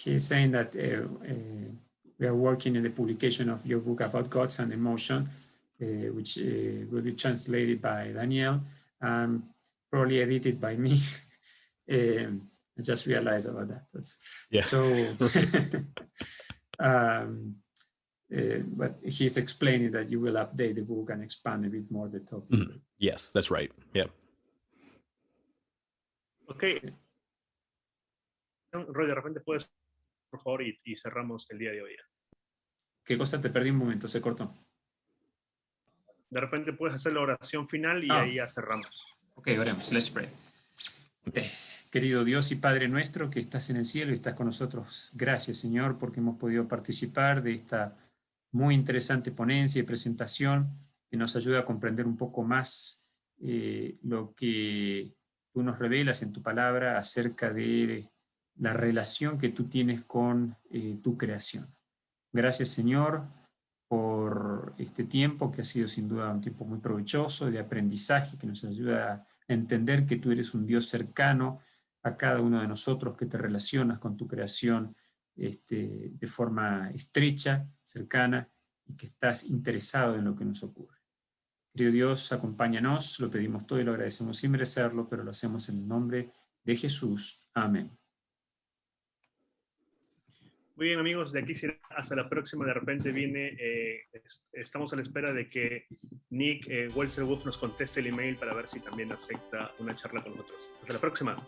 C: He's saying that we are working in the publication of your book about Gods and emotion, which will be translated by Daniel, probably edited by me. I just realized about that.
B: Yeah.
C: So, but he's explaining that you will update the book and expand a bit more the topic.
B: Mm-hmm. Yes, that's right. Yeah.
A: Okay. Roy, de repente puedes, por favor, y cerramos el día de hoy.
C: ¿Qué cosa? Te perdí un momento, se cortó.
A: De repente puedes hacer la oración final y ahí ya cerramos.
C: Ok, oremos. Let's pray. Querido Dios y Padre nuestro que estás en el cielo y estás con nosotros, gracias, Señor, porque hemos podido participar de esta muy interesante ponencia y presentación que nos ayuda a comprender un poco más lo que tú nos revelas en tu palabra acerca de la relación que tú tienes con tu creación. Gracias, Señor, por este tiempo que ha sido sin duda un tiempo muy provechoso de aprendizaje que nos ayuda a entender que tú eres un Dios cercano a cada uno de nosotros, que te relacionas con tu creación de forma estrecha, cercana, y que estás interesado en lo que nos ocurre. Querido Dios, acompáñanos, lo pedimos todo y lo agradecemos sin merecerlo, pero lo hacemos en el nombre de Jesús. Amén.
A: Muy bien, amigos, de aquí hasta la próxima. De repente viene, estamos a la espera de que Nick Welser-Wolf nos conteste el email para ver si también acepta una charla con nosotros. Hasta la próxima.